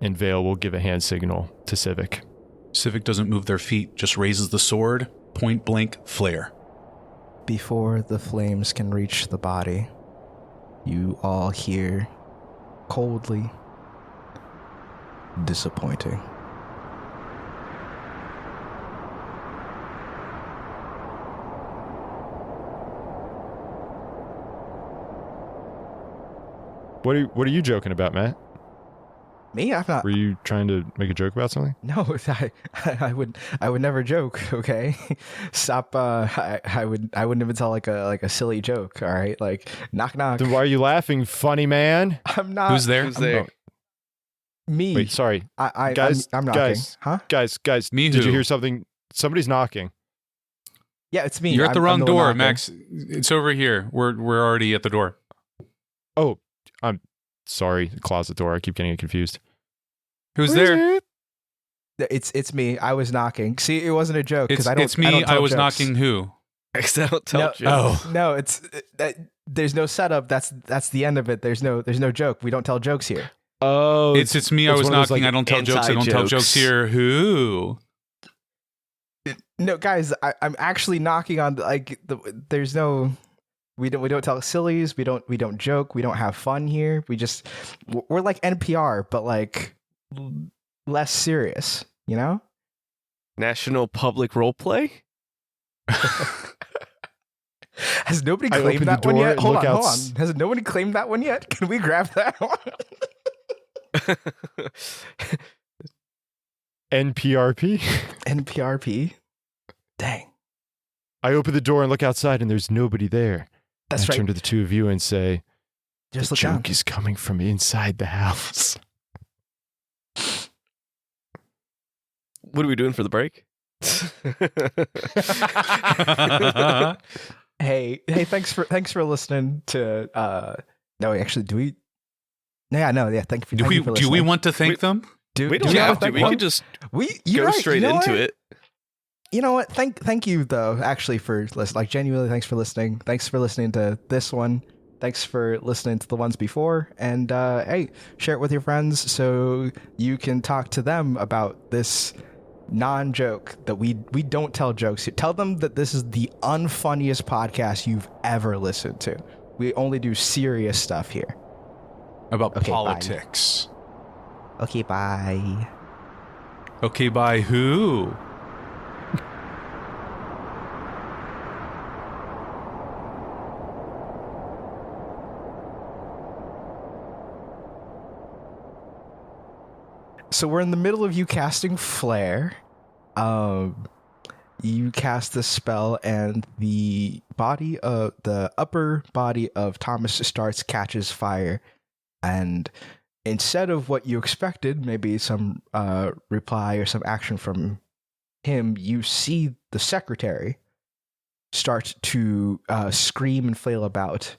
And Vale will give a hand signal to Civic. Civic doesn't move their feet, just raises the sword, point blank, flare. Before the flames can reach the body, you all hear coldly disappointing. What are you joking about, Matt? Me? I'm not. Were you trying to make a joke about something? No, I would never joke. Okay, stop. I wouldn't even tell like a silly joke. All right, like knock knock. Then why are you laughing, funny man? I'm not. Who's there? Who's there? Me. Wait, sorry. Guys, I'm knocking. guys. Huh? Guys, Me did who? you hear something? Somebody's knocking. Yeah, it's me. You're at the I'm wrong one door, knocking. Max. It's over here. We're already at the door. Oh, I'm sorry. The closet door. I keep getting it confused. Who's there? It's me. I was knocking. See, it wasn't a joke because It's me. I was jokes. knocking who? I don't tell No, jokes. no, it's there's no setup. That's the end of it. There's no joke. We don't tell jokes here. Oh, It's me. I was one of those, knocking. like, I don't tell jokes. I don't tell jokes anti-jokes. here. Who? No, guys, I'm actually knocking on there's no. We don't tell sillies. We don't joke. We don't have fun here. We're like NPR, but like less serious. You know? National Public Roleplay? Has nobody I claimed opened that the one door yet? and Hold look on. outs- Has nobody claimed that one yet? Can we grab that one? NPRP. NPRP. Dang. I open the door and look outside, and there's nobody there. That's I right. turn to the two of you and say, Just "The look down. joke is coming from inside the house." What are we doing for the break? Hey, thanks for listening to no, actually, do we? Yeah, no, yeah, thank you Do for we listening. want to thank them? We don't you know have what? to. We can just you're go right. straight You know into what? it. You know what? Thank you though, actually, for listening. Like, genuinely, thanks for listening. Thanks for listening to this one. Thanks for listening to the ones before. And hey, share it with your friends so you can talk to them about this non-joke that we don't tell jokes. Tell them that this is the unfunniest podcast you've ever listened to. We only do serious stuff here. About Okay, politics. Okay, bye. Okay, by who? So we're in the middle of you casting Flare. You cast the spell, and the upper body of Thomas starts catches fire, and instead of what you expected, maybe some reply or some action from him, you see the secretary start to scream and flail about.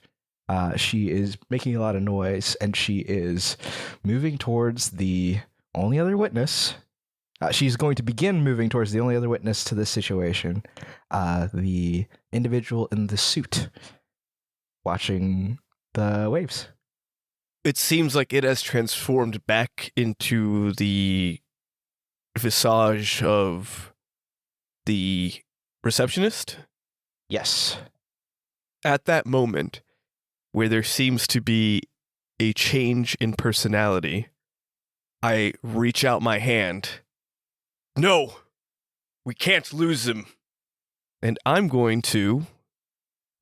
She is making a lot of noise, and she is moving towards the only other witness. She's going to begin moving towards the only other witness to this situation, the individual in the suit, watching the waves. It seems like it has transformed back into the visage of the receptionist. Yes. At that moment, where there seems to be a change in personality, I reach out my hand. No, we can't lose him. And I'm going to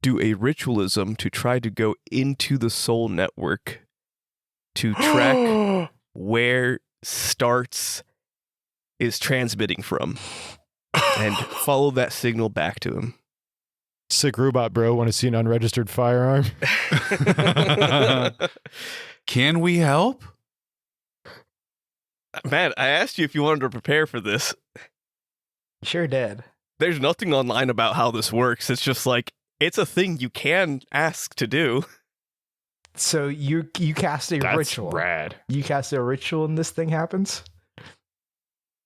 do a ritualism to try to go into the soul network to track where Starts is transmitting from and follow that signal back to him. Sick robot, bro. Want to see an unregistered firearm? Can we help? Man, I asked you if you wanted to prepare for this. Sure did. There's nothing online about how this works. It's just like, it's a thing you can ask to do. So you cast a That's ritual. rad. You cast a ritual and this thing happens?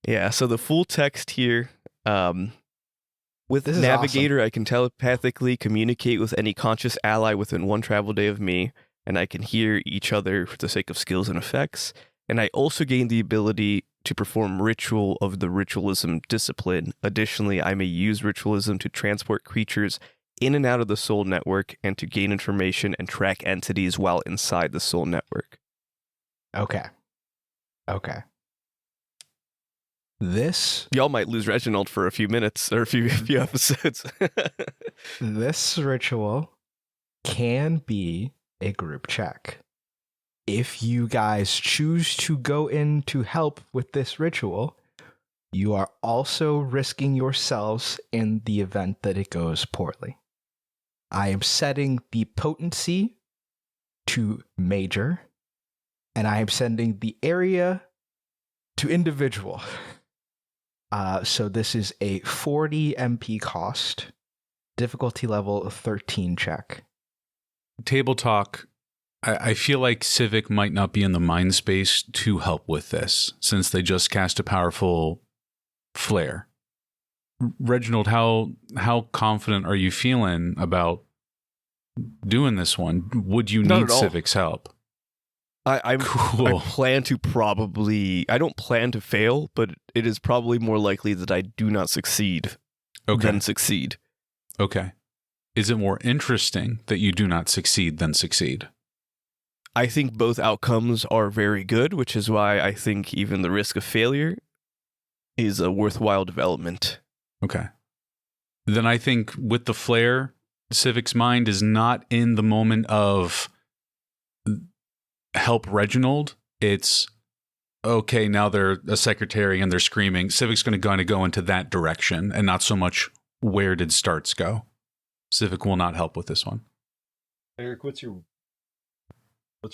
Yeah, so the full text here, with This is Navigator, I can telepathically communicate with any conscious ally within one travel day of me, and I can hear each other for the sake of skills and effects. And I also gain the ability to perform ritual of the ritualism discipline. Additionally, I may use ritualism to transport creatures in and out of the soul network and to gain information and track entities while inside the soul network. Okay. This Y'all might lose Reginald for a few minutes or a few episodes. this ritual can be a group check. If you guys choose to go in to help with this ritual, you are also risking yourselves in the event that it goes poorly. I am setting the potency to major, and I am sending the area to individual. So this is a 40 MP cost, difficulty level 13 check. Table talk. I feel like Civic might not be in the mind space to help with this, since they just cast a powerful flare. Reginald, how confident are you feeling about doing this one? Would you Not need at all. Civic's help? I Cool. plan to I don't plan to fail, but it is probably more likely that I do not succeed than succeed. Okay. Is it more interesting that you do not succeed than succeed? I think both outcomes are very good, which is why I think even the risk of failure is a worthwhile development. Okay. Then I think with the flare, Civic's mind is not in the moment of help Reginald. It's, okay, now they're a secretary and they're screaming. Civic's going to go into that direction and not so much where did Starts go. Civic will not help with this one. Eric, what's your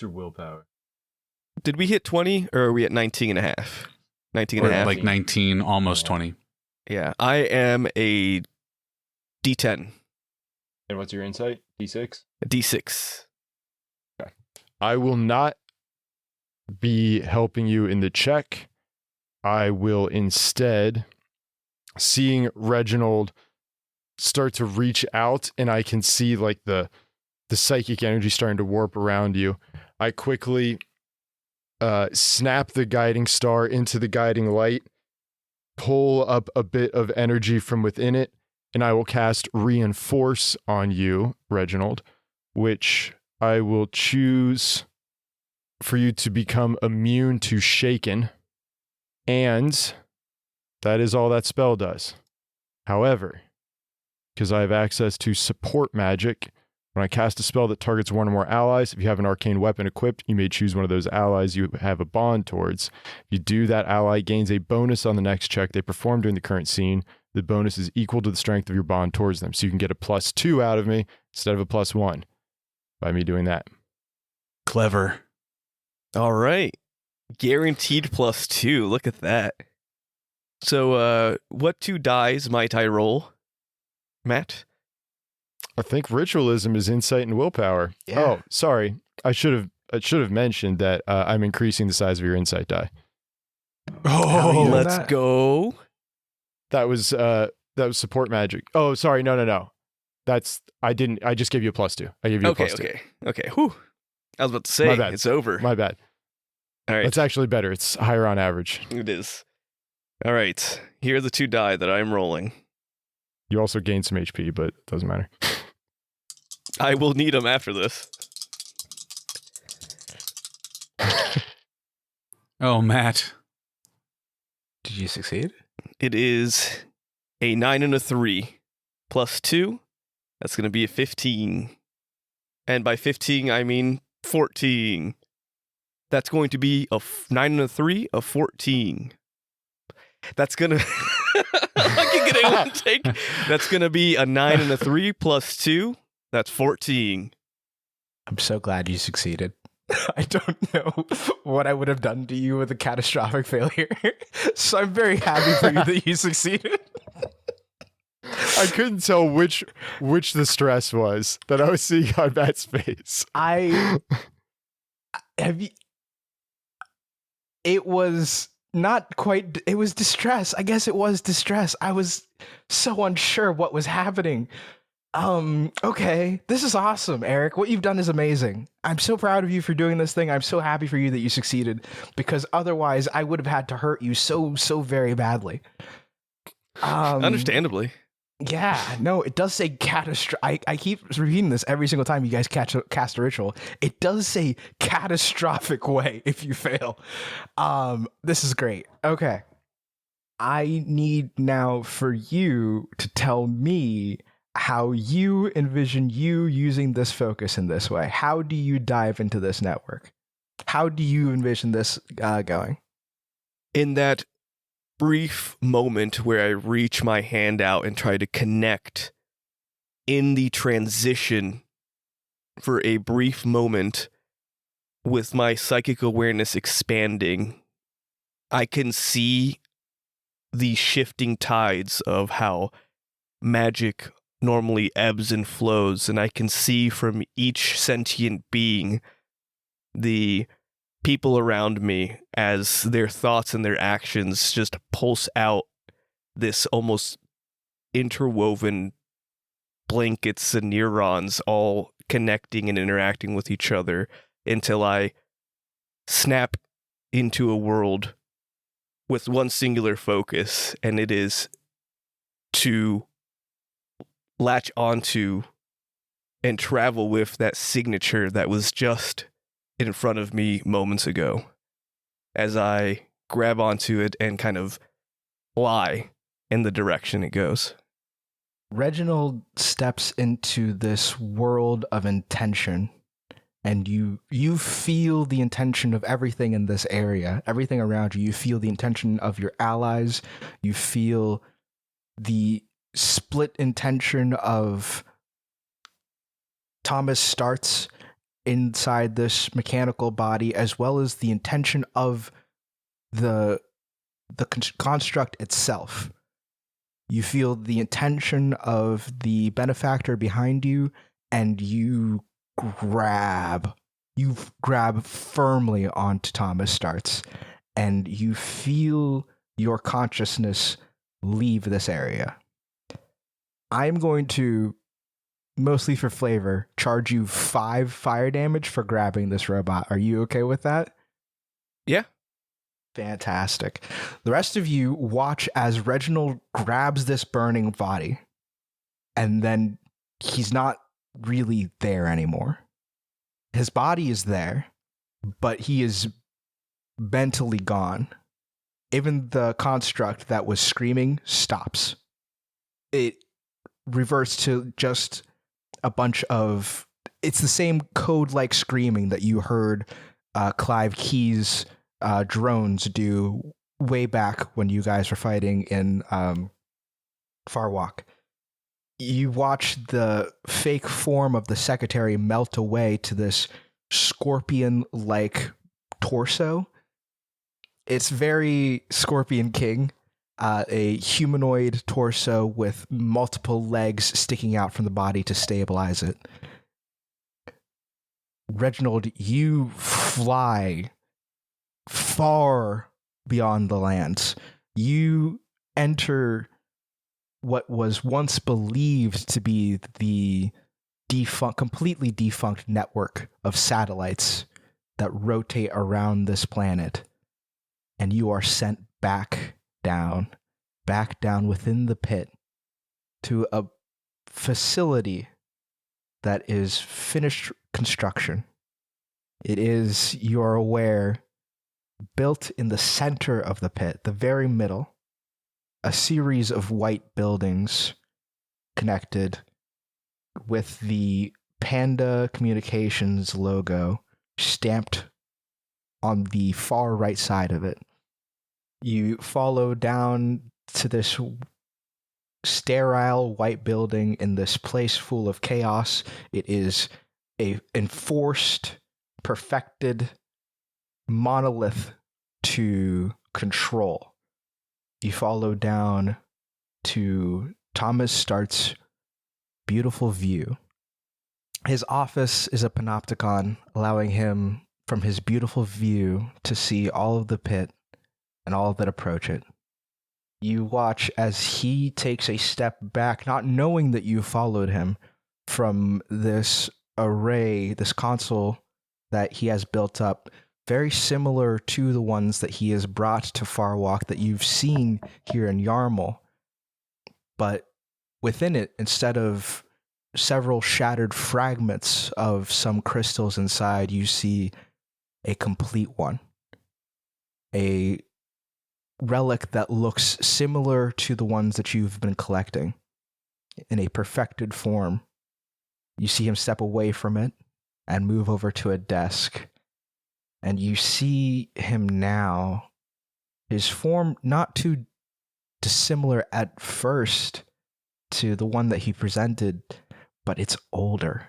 willpower? Did we hit 20 or are we at 19 and a half? 19 and a half. Like 19, almost 20. Yeah, I am a D10. And what's your insight? D6? A D6. I will not be helping you in the check. I will instead, seeing Reginald start to reach out, and I can see like the psychic energy starting to warp around you. I quickly snap the guiding star into the guiding light, pull up a bit of energy from within it, and I will cast Reinforce on you, Reginald, which I will choose for you to become immune to Shaken. And that is all that spell does. However, because I have access to support magic, when I cast a spell that targets one or more allies, if you have an arcane weapon equipped, you may choose one of those allies you have a bond towards. If you do, that ally gains a bonus on the next check they perform during the current scene. The bonus is equal to the strength of your bond towards them. So you can get a +2 out of me instead of a +1 by me doing that. Clever. All right. Guaranteed +2. Look at that. So, what 2 dies might I roll, Matt? I think ritualism is insight and willpower. Yeah. Oh, sorry. I should have mentioned that I'm increasing the size of your insight die. How are you doing Let's that? go. That was support magic. Oh, sorry. No. I just gave you a +2. I gave you a +2. Okay. Whew. I was about to My say, bad. it's over. My bad. All right. That's actually better. It's higher on average. It is. All right. Here are the 2 die that I'm rolling. You also gain some HP, but it doesn't matter. I will need them after this. Oh, Matt. Did you succeed? It is a 9 and a 3 +2. That's going to be a 15. And by 15, I mean 14. That's going to be a 9 and a 3, a 14. That's going to... I can get it in one take. That's going to be a 9 and a 3 +2. That's 14. I'm so glad you succeeded. I don't know what I would have done to you with a catastrophic failure. So I'm very happy for you that you succeeded. I couldn't tell which the stress was that I was seeing on Matt's face. It was not quite, it was distress. I guess it was distress. I was so unsure what was happening. Okay. This is awesome, Eric. What you've done is amazing. I'm so proud of you for doing this thing. I'm so happy for you that you succeeded, because otherwise I would have had to hurt you so very badly. Understandably. Yeah, no, it does say catastrophic. I keep repeating this every single time you guys cast a ritual. It does say catastrophic way if you fail. This is great. Okay. I need now for you to tell me how you envision you using this focus in this way. How do you dive into this network? How do you envision this going? In that brief moment where I reach my hand out and try to connect, in the transition for a brief moment with my psychic awareness expanding, I can see the shifting tides of how magic normally ebbs and flows, and I can see from each sentient being the people around me as their thoughts and their actions just pulse out this almost interwoven blankets and neurons all connecting and interacting with each other until I snap into a world with one singular focus, and it is to latch onto and travel with that signature that was just in front of me moments ago, as I grab onto it and kind of fly in the direction it goes. Reginald steps into this world of intention, and you feel the intention of everything in this area, everything around you. You feel the intention of your allies. You feel the split intention of Thomas Starts inside this mechanical body, as well as the intention of the the construct itself. You feel the intention of the benefactor behind you, and you grab firmly onto Thomas Starts, and you feel your consciousness leave this area. I'm going to, mostly for flavor, charge you 5 fire damage for grabbing this robot. Are you okay with that? Yeah. Fantastic. The rest of you watch as Reginald grabs this burning body, and then he's not really there anymore. His body is there, but he is mentally gone. Even the construct that was screaming stops. It reverts to just a bunch of... It's the same code-like screaming that you heard Clive Key's drones do way back when you guys were fighting in Farwalk. You watch the fake form of the secretary melt away to this scorpion-like torso. It's very Scorpion King, a humanoid torso with multiple legs sticking out from the body to stabilize it. Reginald, you fly far beyond the lands. You enter what was once believed to be the completely defunct network of satellites that rotate around this planet. And you are sent back down within the pit to a facility that is finished construction. It is, you are aware, built in the center of the pit, the very middle, a series of white buildings connected with the Panda Communications logo stamped on the far right side of it. You follow down to this sterile white building in this place full of chaos. It is a enforced, perfected monolith to control. You follow down to Thomas Start's beautiful view. His office is a panopticon, allowing him, from his beautiful view, to see all of the pit and all that approach it. You watch as he takes a step back, not knowing that you followed him, from this array, this console that he has built up, very similar to the ones that he has brought to Farwalk that you've seen here in Yarmul. But within it, instead of several shattered fragments of some crystals inside, you see a complete one. A relic that looks similar to the ones that you've been collecting in a perfected form. You see him step away from it and move over to a desk. And you see him now, his form not too dissimilar at first to the one that he presented, but it's older.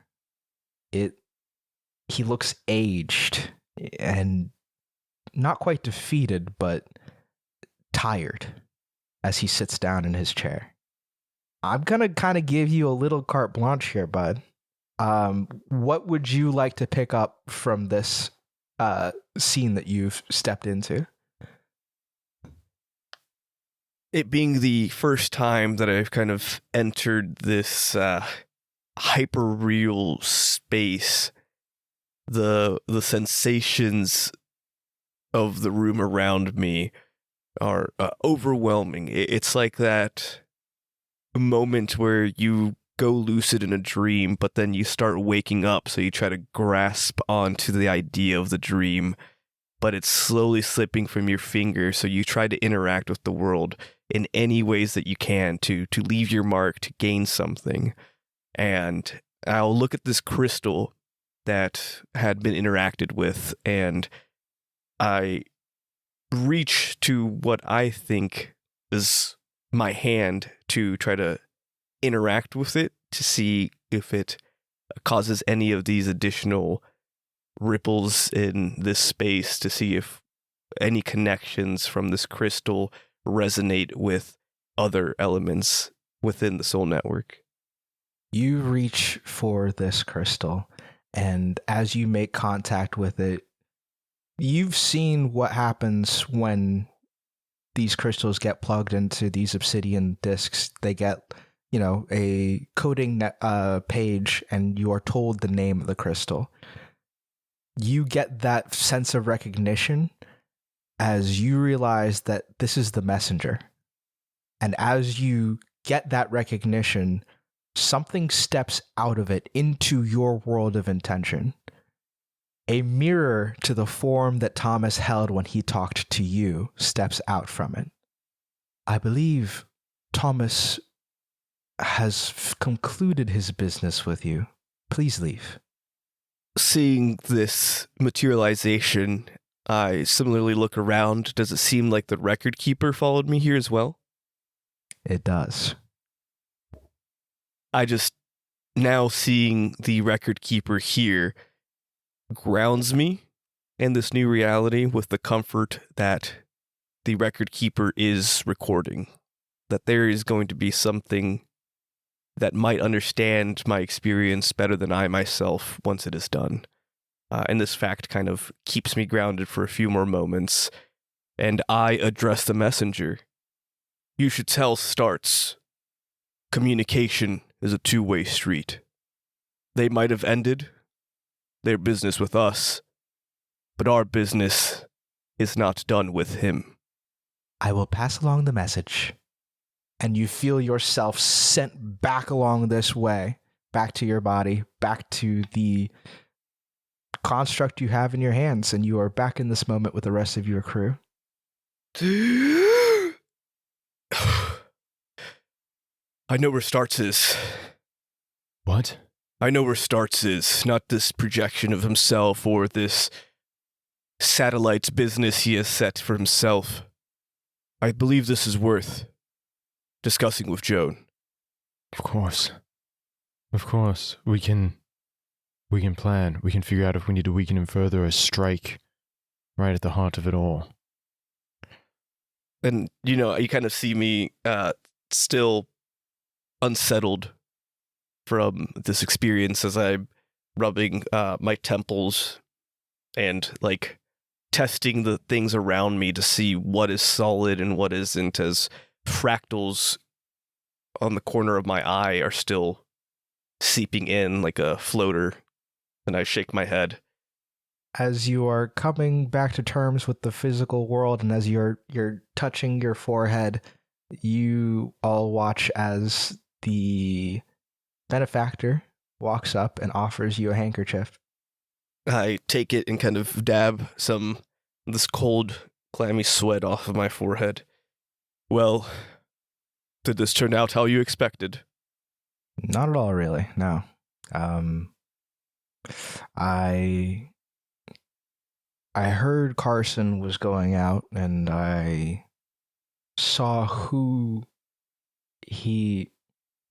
He looks aged and not quite defeated, but tired as he sits down in his chair. I'm going to kind of give you a little carte blanche here, bud. What would you like to pick up from this scene that you've stepped into? It being the first time that I've kind of entered this hyper-real space, the sensations of the room around me are overwhelming. It's like that moment where you go lucid in a dream, but then you start waking up, so you try to grasp onto the idea of the dream, but it's slowly slipping from your fingers, so you try to interact with the world in any ways that you can to leave your mark, to gain something. And I'll look at this crystal that had been interacted with, and I reach to what I think is my hand to try to interact with it to see if it causes any of these additional ripples in this space, to see if any connections from this crystal resonate with other elements within the soul network. You reach for this crystal, and as you make contact with it, you've seen what happens when these crystals get plugged into these obsidian discs. They get, a coding page, and you are told the name of the crystal. You get that sense of recognition as you realize that this is the messenger. And as you get that recognition, something steps out of it into your world of intention. A mirror to the form that Thomas held when he talked to you steps out from it. I believe Thomas has concluded his business with you. Please leave. Seeing this materialization, I similarly look around. Does it seem like the record keeper followed me here as well? It does. I just, now seeing the record keeper here grounds me in this new reality with the comfort that the record keeper is recording, that there is going to be something that might understand my experience better than I myself once it is done. And this fact kind of keeps me grounded for a few more moments, and I address the messenger. You should tell Starts. Communication is a two-way street. They might have ended their business with us, but our business is not done with him. I will pass along the message. And you feel yourself sent back along this way, back to your body, back to the construct you have in your hands, and you are back in this moment with the rest of your crew. I know where Starts is. What? I know where Starts is, not this projection of himself or this satellite's business he has set for himself. I believe this is worth discussing with Joan. Of course. Of course. We can plan. We can figure out if we need to weaken him further or strike right at the heart of it all. And, you kind of see me still unsettled from this experience as I'm rubbing my temples and, testing the things around me to see what is solid and what isn't, as fractals on the corner of my eye are still seeping in like a floater, and I shake my head. As you are coming back to terms with the physical world, and as you're touching your forehead, you all watch as the benefactor walks up and offers you a handkerchief. I take it and kind of dab some of this cold, clammy sweat off of my forehead. Well, did this turn out how you expected? Not at all, really. No. I heard Carson was going out, and I saw who he...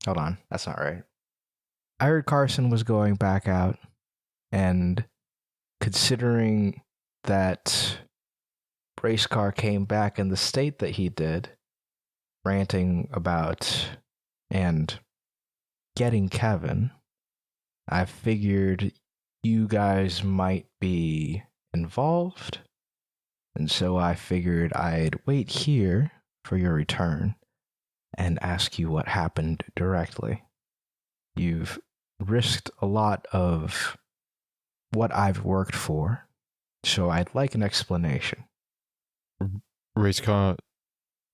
Hold on, that's not right. I heard Carson was going back out, and considering that Bracecar came back in the state that he did, ranting about and getting Kevin, I figured you guys might be involved, and so I figured I'd wait here for your return and ask you what happened directly. You've risked a lot of what I've worked for, so I'd like an explanation. Race car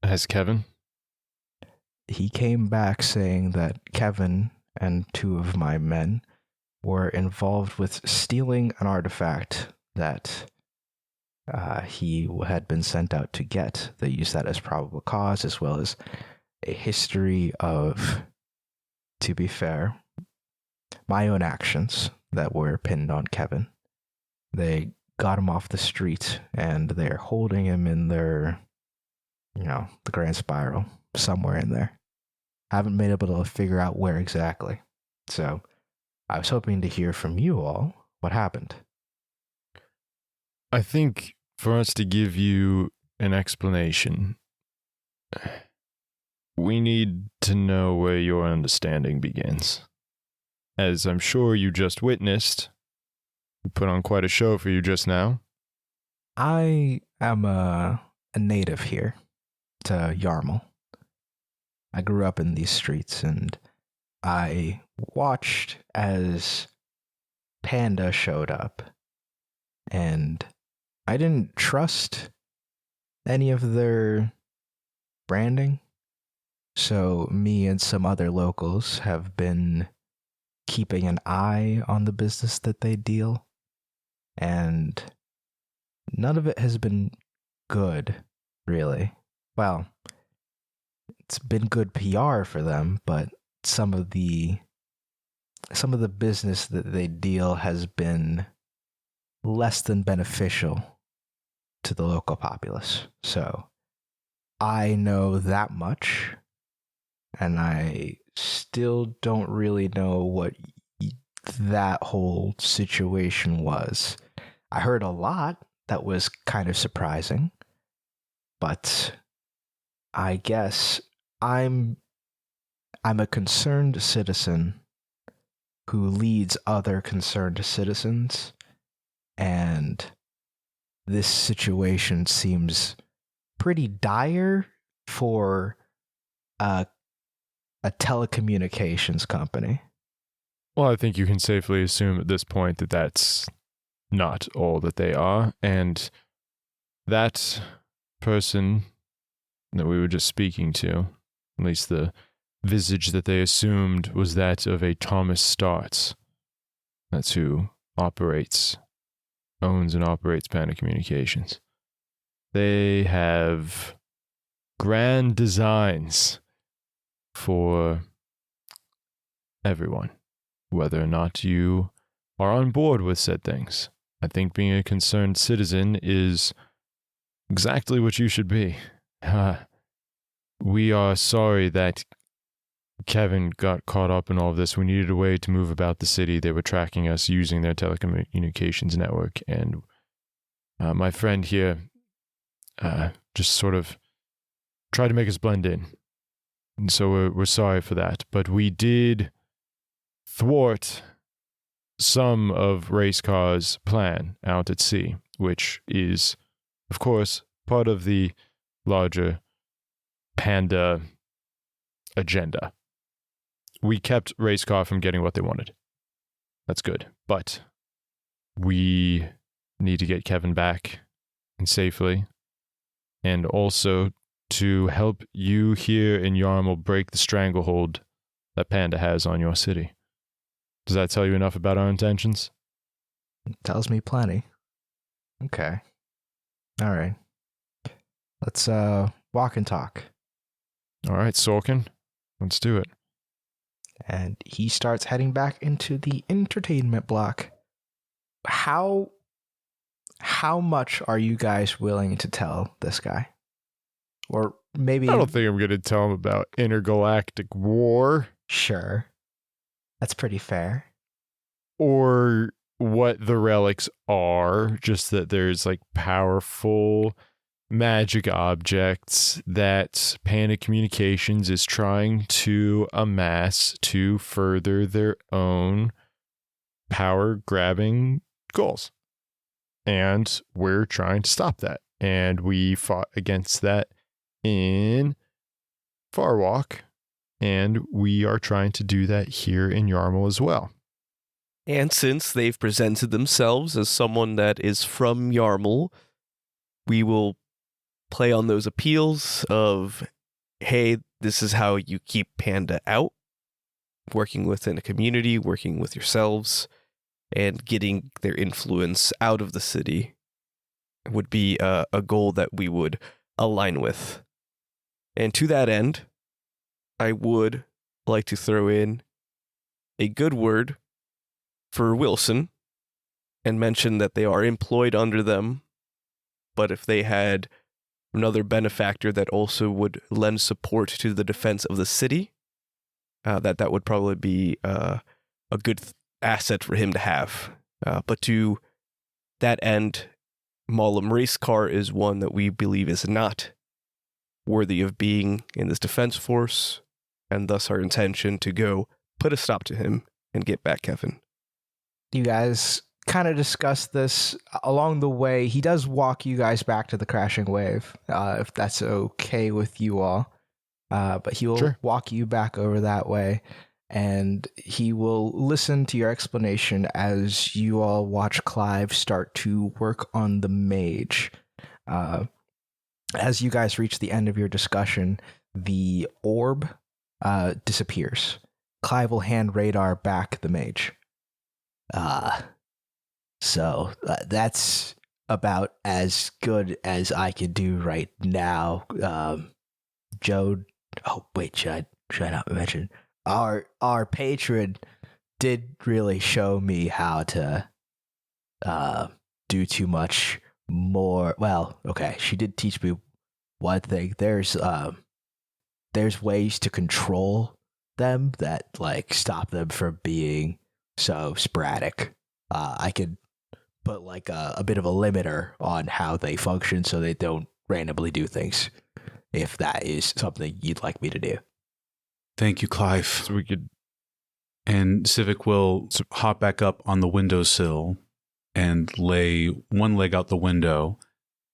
has Kevin? He came back saying that Kevin and two of my men were involved with stealing an artifact that he had been sent out to get. They used that as probable cause, as well as a history of, to be fair, my own actions that were pinned on Kevin. They got him off the street, and they're holding him in their, the Grand Spiral, somewhere in there. Haven't been able to figure out where exactly. So I was hoping to hear from you all what happened. I think for us to give you an explanation, we need to know where your understanding begins. As I'm sure you just witnessed, we put on quite a show for you just now. I am a native here to Yarmul. I grew up in these streets, and I watched as Panda showed up, and I didn't trust any of their branding. So me and some other locals have been keeping an eye on the business that they deal, and none of it has been good, really. Well, it's been good PR for them, but some of the business that they deal has been less than beneficial to the local populace. So I know that much, and I still don't really know what that whole situation was. I heard a lot that was kind of surprising, but I guess I'm a concerned citizen who leads other concerned citizens, and this situation seems pretty dire for a telecommunications company. Well, I think you can safely assume at this point that that's not all that they are, and that person that we were just speaking to, at least the visage that they assumed, was that of a Thomas Starts. That's who owns and operates Panda Communications. They have grand designs for everyone, whether or not you are on board with said things. I think being a concerned citizen is exactly what you should be. We are sorry that Kevin got caught up in all of this. We needed a way to move about the city. They were tracking us using their telecommunications network, and my friend here just sort of tried to make us blend in. And so we're sorry for that. But we did thwart some of Racecar's plan out at sea, which is, of course, part of the larger Panda agenda. We kept Racecar from getting what they wanted. That's good. But we need to get Kevin back and safely, and also to help you here in Yarmul break the stranglehold that Panda has on your city. Does that tell you enough about our intentions? It tells me plenty. Okay. All right. Let's walk and talk. All right, Sorkin, let's do it. And he starts heading back into the entertainment block. How much are you guys willing to tell this guy? Or maybe... I don't think I'm going to tell him about intergalactic war. Sure. That's pretty fair. Or what the relics are, just that there's like powerful magic objects that Panda Communications is trying to amass to further their own power-grabbing goals. And we're trying to stop that. And we fought against that in Farwalk, and we are trying to do that here in Yarmul as well. And since they've presented themselves as someone that is from Yarmul, we will play on those appeals of, hey, this is how you keep Panda out, working within a community, working with yourselves, and getting their influence out of the city would be a goal that we would align with. And to that end, I would like to throw in a good word for Wilson and mention that they are employed under them, but if they had another benefactor that also would lend support to the defense of the city, that would probably be a good asset for him to have. But to that end, Malam Racecar is one that we believe is not worthy of being in this defense force, and thus our intention to go put a stop to him and get back Kevin. You guys kind of discuss this along the way. He does walk you guys back to the crashing wave, if that's okay with you all. But he will walk you back over that way, and he will listen to your explanation as you all watch Clive start to work on the mage. As you guys reach the end of your discussion, the orb disappears. Clive will hand Radar back the mage. So that's about as good as I can do right now. Joe, should I not mention? Our patron did really show me how to do too much more. Well, okay, she did teach me one thing. There's ways to control them that like stop them from being so sporadic. I could put like a bit of a limiter on how they function so they don't randomly do things, if that is something you'd like me to do. Thank you, Clive. So we could. And Civic will hop back up on the windowsill and lay one leg out the window,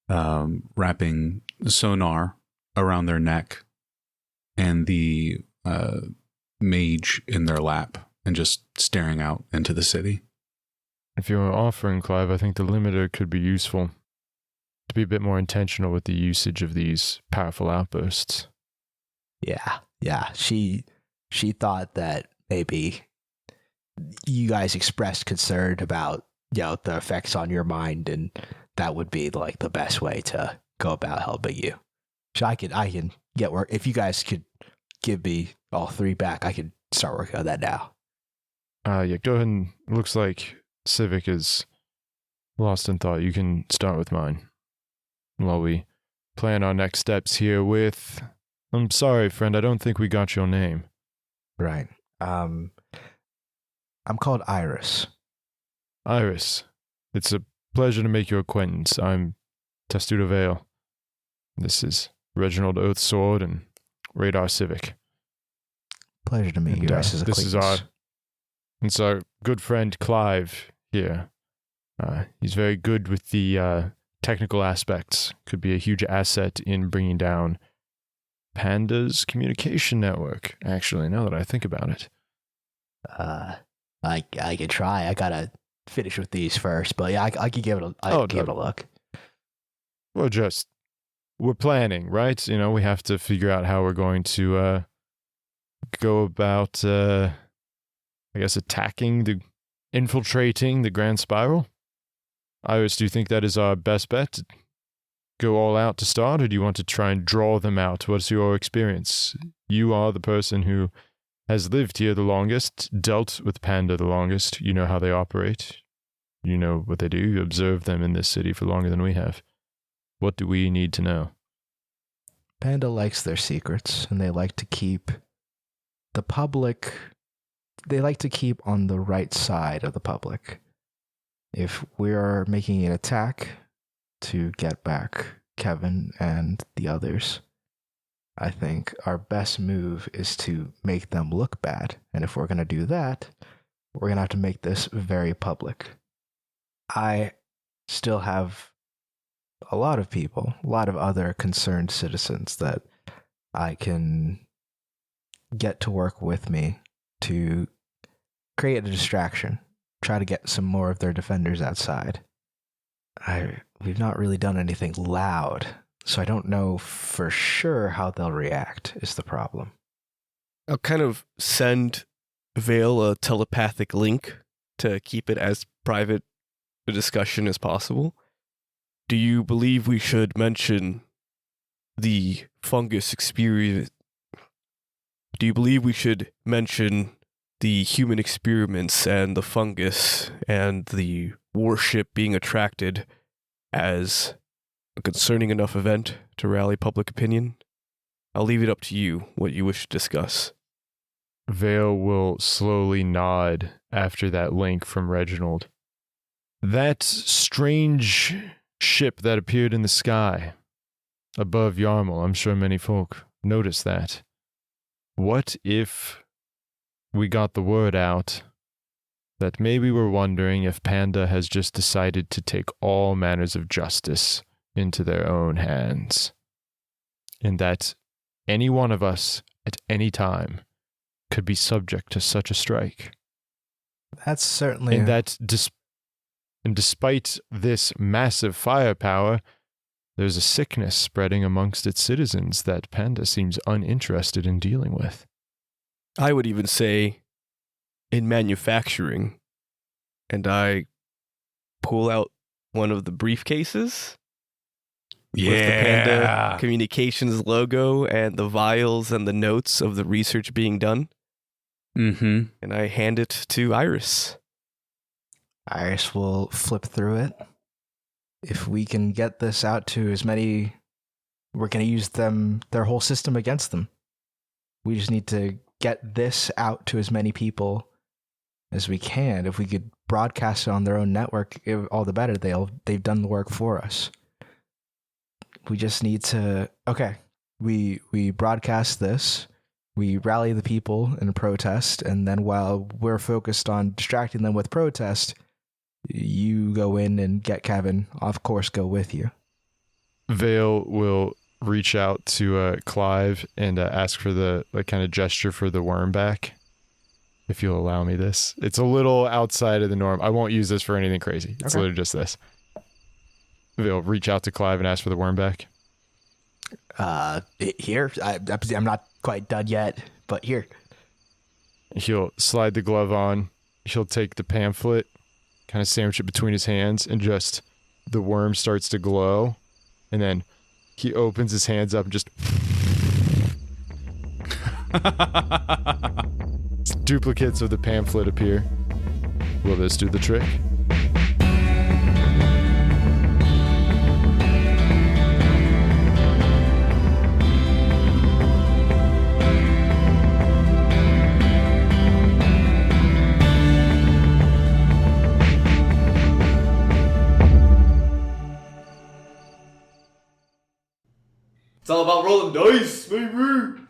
wrapping sonar around their neck and the mage in their lap, and just staring out into the city. If you were offering, Clive, I think the limiter could be useful to be a bit more intentional with the usage of these powerful outbursts. Yeah. She thought that maybe you guys expressed concern about, the effects on your mind, and that would be like the best way to go about helping you. So I can get work. If you guys could give me all three back, I could start working on that now. Yeah, go ahead and looks like Civic is lost in thought. You can start with mine while we plan our next steps here with... I'm sorry, friend, I don't think we got your name. Right. I'm called Iris. Iris, it's a pleasure to make your acquaintance. I'm Testudo Vale. This is Reginald Oathsword and Radar Civic. Pleasure to meet you guys as acquaintance. It's our good friend Clive here. He's very good with the technical aspects. Could be a huge asset in bringing down Panda's communication network, actually, now that I think about it. I could try. I gotta finish with these first, but yeah, I could give it a look. Well, we're planning, right? We have to figure out how we're going to go about, infiltrating the Grand Spiral. Iris, do you think that is our best bet? Go all out to start, or do you want to try and draw them out? What's your experience? You are the person who has lived here the longest, dealt with Panda the longest. You know how they operate. You know what they do. You observe them in this city for longer than we have. What do we need to know? Panda likes their secrets, and they like to keep the public... They like to keep on the right side of the public. If we are making an attack to get back Kevin and the others, I think our best move is to make them look bad. And if we're going to do that, we're going to have to make this very public. I still have a lot of people, a lot of other concerned citizens that I can get to work with me to create a distraction, try to get some more of their defenders outside. We've not really done anything loud, so I don't know for sure how they'll react is the problem. I'll kind of send Vale a telepathic link to keep it as private a discussion as possible. Do you believe we should mention the fungus experience? Do you believe we should mention the human experiments and the fungus and the warship being attracted as a concerning enough event to rally public opinion? I'll leave it up to you what you wish to discuss. Vale will slowly nod after that link from Reginald. That strange ship that appeared in the sky above Yarmul. I'm sure many folk noticed that. What if we got the word out that maybe we're wondering if Panda has just decided to take all manners of justice into their own hands, and that any one of us at any time could be subject to such a strike? That's certainly... And that despite this massive firepower, there's a sickness spreading amongst its citizens that Panda seems uninterested in dealing with. I would even say in manufacturing, and I pull out one of the briefcases with the Panda Communications logo and the vials and the notes of the research being done. Mm-hmm. And I hand it to Iris. Iris will flip through it. If we can get this out to as many, we're going to use their whole system against them. We just need to get this out to as many people as we can. If we could broadcast it on their own network, all the better. They've done the work for us. We just need to, okay, we broadcast this, we rally the people in a protest, and then while we're focused on distracting them with protest, you go in and get Kevin. I'll, of course, go with you. Vale will reach out to Clive and ask for the kind of gesture for the worm back. If you'll allow me this. It's a little outside of the norm. I won't use this for anything crazy. It's literally just this. Vale, reach out to Clive and ask for the worm back. Here? I'm not quite done yet, but here. He'll slide the glove on. He'll take the pamphlet, kind of sandwich it between his hands, and just the worm starts to glow. And then he opens his hands up and just duplicates of the pamphlet appear. Will this do the trick? It's all about rolling dice, baby!